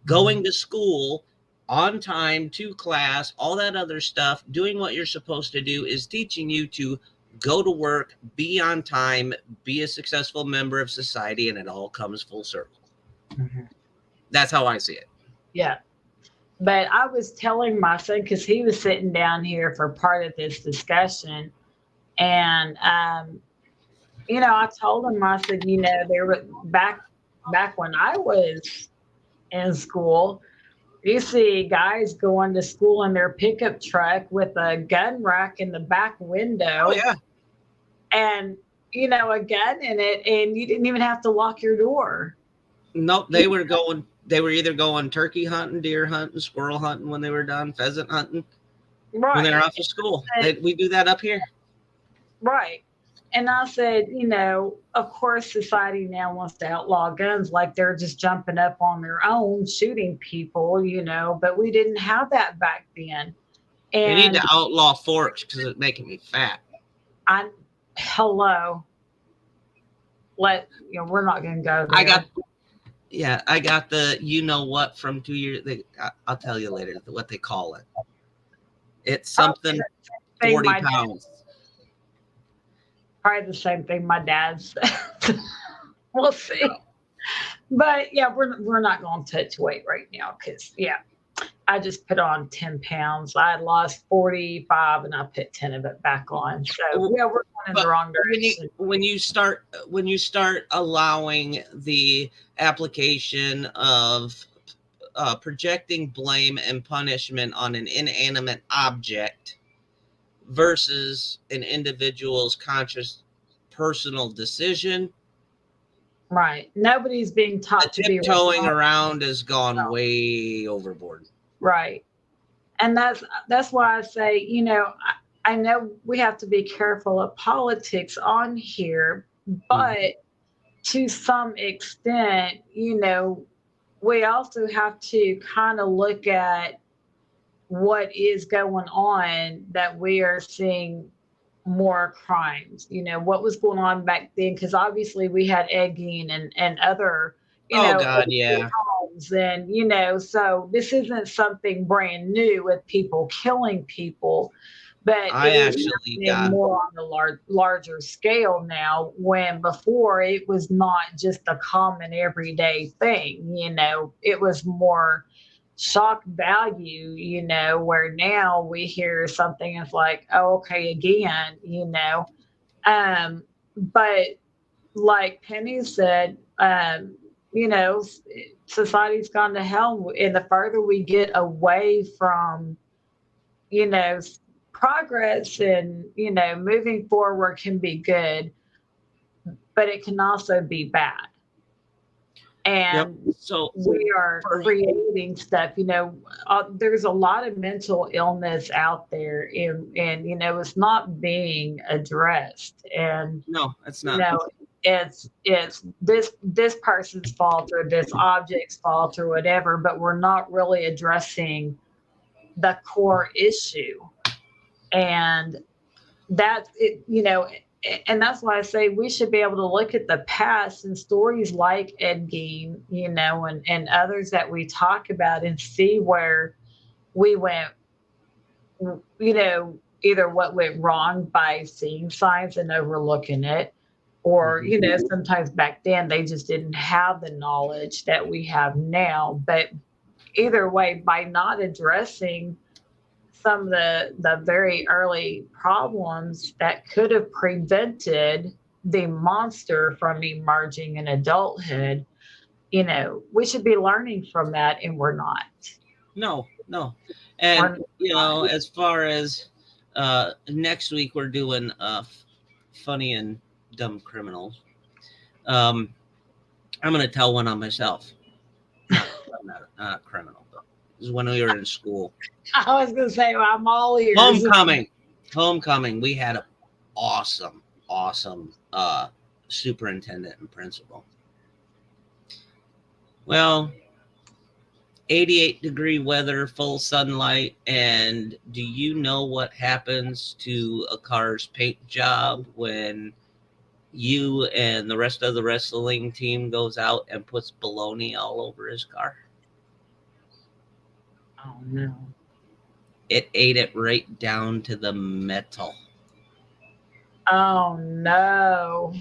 Going to school on time, to class, all that other stuff, doing what you're supposed to do is teaching you to go to work, be on time, be a successful member of society, and it all comes full circle. Mm-hmm. That's how I see it. Yeah. But I was telling my son, because he was sitting down here for part of this discussion, and I told him, I said, there were back when I was in school, you see guys going to school in their pickup truck with a gun rack in the back window. Oh yeah, and a gun in it, and you didn't even have to lock your door. Nope, they were either going turkey hunting, deer hunting, squirrel hunting when they were done, pheasant hunting. Right. When they're off of school. We do that up here. Right. And I said, of course society now wants to outlaw guns, like they're just jumping up on their own, shooting people, but we didn't have that back then. And we need to outlaw forks because it's making me fat. Hello. We're not going to go there. I got the what from 2 years. I'll tell you later what they call it. It's something 40 pounds. Probably the same thing my dad said. We'll see. But yeah, we're not going to touch weight right now because I just put on 10 pounds. I had lost 45 and I put 10 of it back on. So we're going in the wrong direction. When you start allowing the application of projecting blame and punishment on an inanimate object versus an individual's conscious personal decision. Right. Nobody's being taught to be tiptoeing around has gone way overboard. Right. And that's why I say, I know we have to be careful of politics on here, But to some extent, we also have to kind of look at what is going on, that we are seeing more crimes. What was going on back then? Because obviously we had Ed Gein and other, Oh God, yeah. homes, and so this isn't something brand new with people killing people, but I it is actually happening got more on a larger scale now. When before it was not just a common everyday thing. It was more shock value, where now we hear something, it's like, oh, okay, again, but like Penny said, you know, society's gone to hell, and the further we get away from, you know, progress and, moving forward can be good, but it can also be bad. yep. And So we are for creating stuff, there's a lot of mental illness out there, and it's not being addressed. And no, it's you not. know it's this person's fault or this object's fault or whatever, but we're not really addressing the core issue. And that's it, and that's why I say we should be able to look at the past and stories like Ed Gein, and others that we talk about, and see where we went, either what went wrong by seeing signs and overlooking it, or, sometimes back then they just didn't have the knowledge that we have now. But either way, by not addressing some of the very early problems that could have prevented the monster from emerging in adulthood, we should be learning from that, and we're not. No, no. We're And not. as far as next week, we're doing funny and dumb criminals. Um, I'm gonna tell one on myself. Not a criminal though. This is when we were in school. I was gonna say, well, I'm all ears. Homecoming. We had an awesome superintendent and principal. Well, 88-degree weather, full sunlight, and do you know what happens to a car's paint job when you and the rest of the wrestling team goes out and puts baloney all over his car? Oh no. It ate it right down to the metal. Oh no.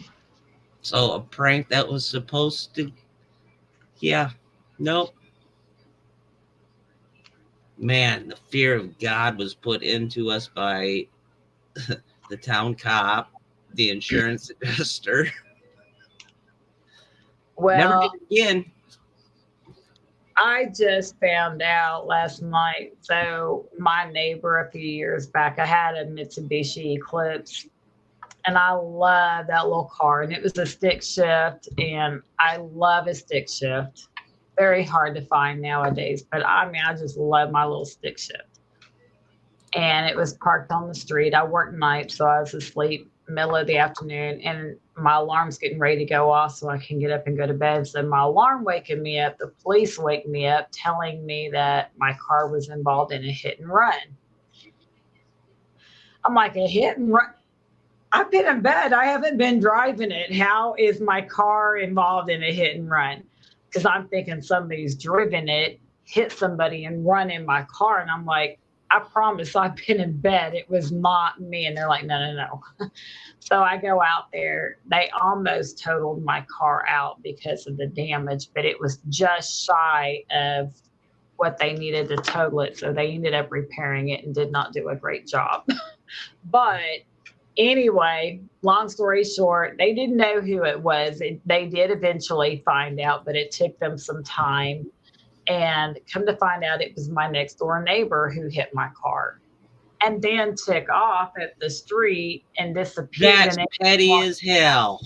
So a prank that was supposed to, yeah, nope. Man, the fear of God was put into us by the town cop, the insurance adjuster. Never did Well, it again. I just found out last night. So my neighbor a few years back, I had a Mitsubishi Eclipse, and I love that little car. And it was a stick shift, and I love a stick shift. Very hard to find nowadays, but I mean, I just love my little stick shift. And it was parked on the street. I worked nights, so I was asleep middle of the afternoon, and my alarm's getting ready to go off so I can get up and go to bed. So my alarm waking me up, the police wake me up telling me that my car was involved in a hit and run. I'm like, a hit and run? I've been in bed. I haven't been driving it. How is my car involved in a hit and run? Because I'm thinking somebody's driven it, hit somebody, and run in my car. And I'm like, I promise I've been in bed. It was not me. And they're like, no. So I go out there. They almost totaled my car out because of the damage, but it was just shy of what they needed to total it. So they ended up repairing it and did not do a great job. But anyway, long story short, they didn't know who it was. They did eventually find out, but it took them some time. And come to find out, it was my next door neighbor who hit my car and then took off at the street and disappeared. That's petty as hell.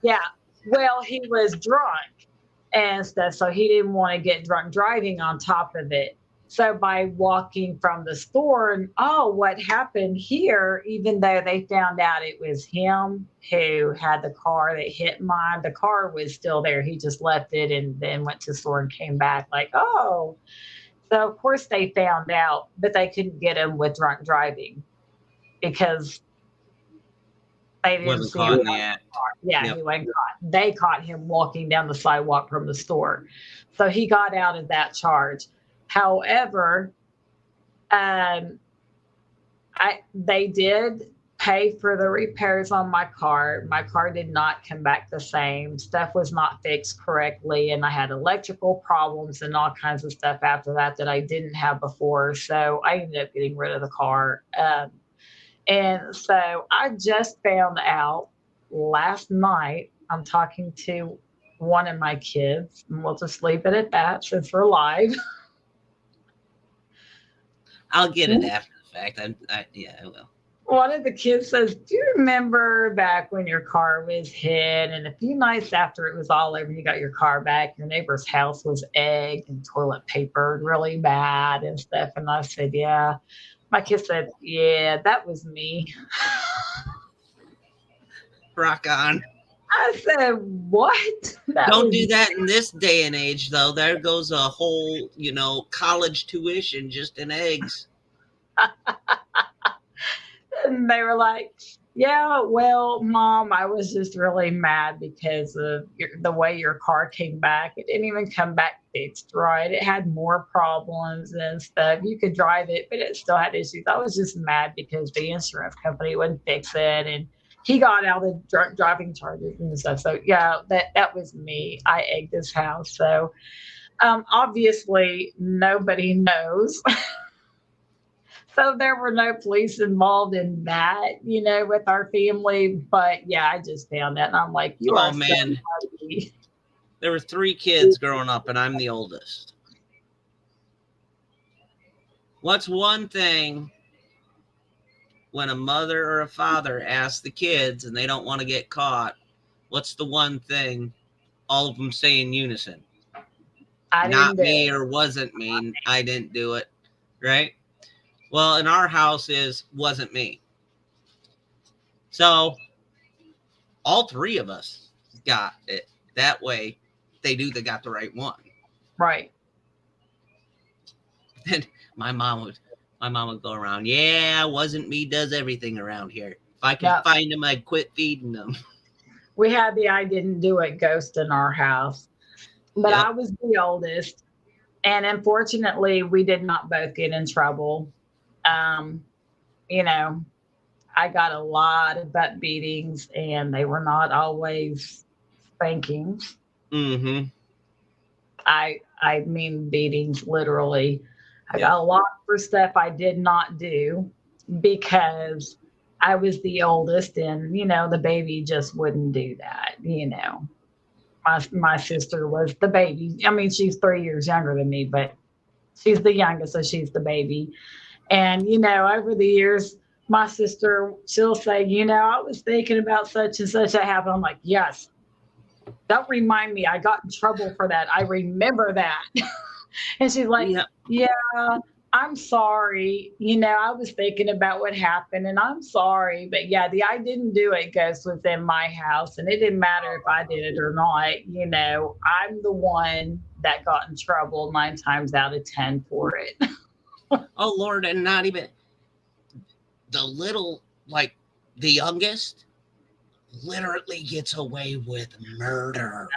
Yeah. Well, he was drunk and stuff, so he didn't want to get drunk driving on top of it. So by walking from the store and, oh, what happened here, even though they found out it was him who had the car that hit mine, the car was still there. He just left it and then went to the store and came back like, oh. So of course they found out, but they couldn't get him with drunk driving because they didn't Wasn't see caught him. in the act. Yeah, Yep. he wasn't caught. They caught him walking down the sidewalk from the store. So he got out of that charge. However, they did pay for the repairs on my car. My car did not come back the same. Stuff was not fixed correctly, and I had electrical problems and all kinds of stuff after that that I didn't have before. So I ended up getting rid of the car. And so I just found out last night. I'm talking to one of my kids, and we'll just leave it at that since we're live. I'll get it after the fact. Yeah, I will. One of the kids says, do you remember back when your car was hit and a few nights after it was all over, you got your car back, your neighbor's house was egged and toilet papered really bad and stuff? And I said, yeah. My kid said, yeah, that was me. Rock on. I said, what? Don't do that in this day and age, though. There goes a whole, college tuition just in eggs. And they were like, yeah, well, Mom, I was just really mad because of the way your car came back. It didn't even come back fixed right. It had more problems and stuff. You could drive it, but it still had issues. I was just mad because the insurance company wouldn't fix it. And he got out of drunk driving charges and stuff. So, yeah, that was me. I egged his house. So, obviously, nobody knows. So there were no police involved in that, with our family. But yeah, I just found that, and I'm like, you are man. So lucky. There were 3 kids growing up, and I'm the oldest. What's one thing when a mother or a father asks the kids and they don't want to get caught? What's the one thing all of them say in unison? Not me or wasn't me. I didn't do it. Right? Well, in our house wasn't me. So all 3 of us got it. That way they got the right one. Right. And my mom would go around, yeah, wasn't me, does everything around here. If I could find them, I'd quit feeding them. We had the I didn't do it ghost in our house. But I was the oldest. And unfortunately, we did not both get in trouble. I got a lot of butt beatings, and they were not always spankings. Mm-hmm. I mean beatings, literally. I got a lot for stuff I did not do because I was the oldest, and the baby just wouldn't do that. My sister was the baby. I mean, she's 3 years younger than me, but she's the youngest, so she's the baby. And, over the years, my sister, she'll say, I was thinking about such and such that happened. I'm like, yes, don't remind me. I got in trouble for that. I remember that. And she's like, yeah, I'm sorry. I was thinking about what happened and I'm sorry. But yeah, the I didn't do it ghost was in my house, and it didn't matter if I did it or not. I'm the one that got in trouble 9 times out of 10 for it. Oh, Lord, and not even the little, the youngest literally gets away with murder.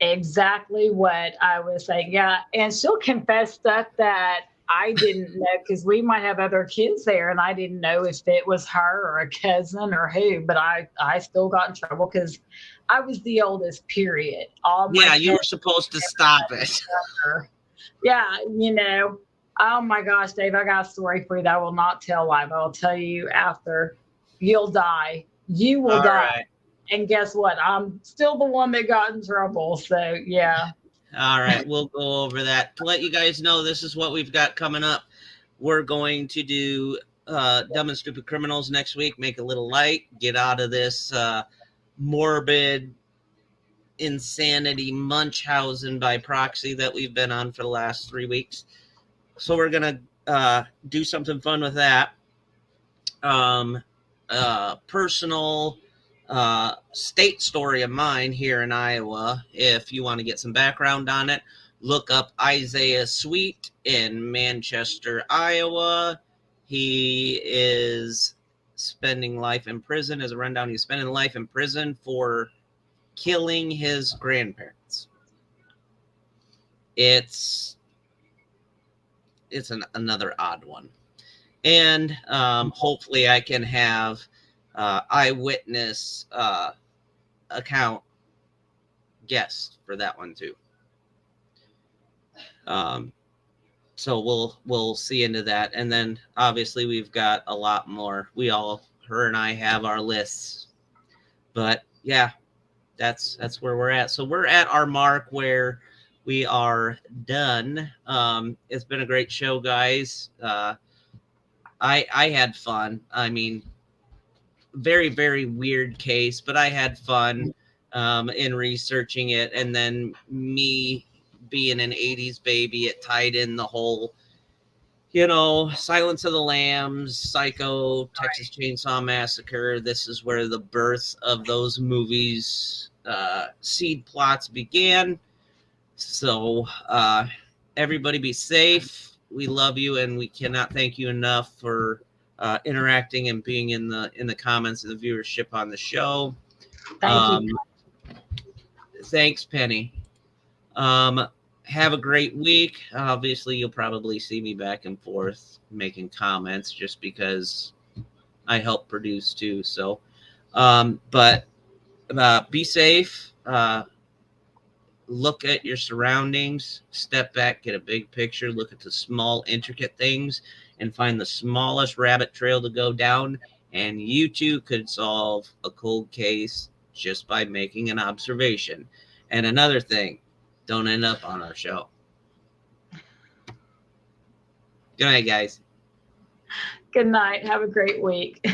Exactly what I was saying. Yeah. And she'll confess stuff that I didn't know because we might have other kids there and I didn't know if it was her or a cousin or who, but I still got in trouble because I was the oldest, period. You were supposed to stop it. Yeah. Oh my gosh, Dave, I got a story for you that I will not tell live. I'll tell you after. You'll die. You will die. Right. And guess what? I'm still the one that got in trouble. So, yeah. All right. We'll go over that. To let you guys know, this is what we've got coming up. We're going to do Dumb and Stupid Criminals next week. Make a little light. Get out of this morbid insanity Munchausen by proxy that we've been on for the last 3 weeks. So we're going to do something fun with that. Personal state story of mine here in Iowa. If you want to get some background on it, look up Isaiah Sweet in Manchester, Iowa. He is spending life in prison. As a rundown, he's spending life in prison for killing his grandparents. It's another odd one. And hopefully I can have eyewitness account guest for that one too. So we'll see into that. And then obviously we've got a lot more. Her and I have our lists. But yeah, that's where we're at. So we're at our mark where we are done. It's been a great show, guys. I had fun. I mean, very, very weird case, but I had fun in researching it. And then me being an 80s baby, it tied in the whole, Silence of the Lambs, Psycho, Texas Chainsaw Massacre. This is where the birth of those movies, seed plots began. So everybody be safe. We love you, and we cannot thank you enough for interacting and being in the comments and the viewership on the show. Thank you. Thanks, Penny. Have a great week. Obviously, you'll probably see me back and forth making comments just because I help produce too. So, but be safe. Look at your surroundings, step back, get a big picture, look at the small, intricate things, and find the smallest rabbit trail to go down. And you too could solve a cold case just by making an observation. And another thing, don't end up on our show. Good night, guys. Good night. Have a great week.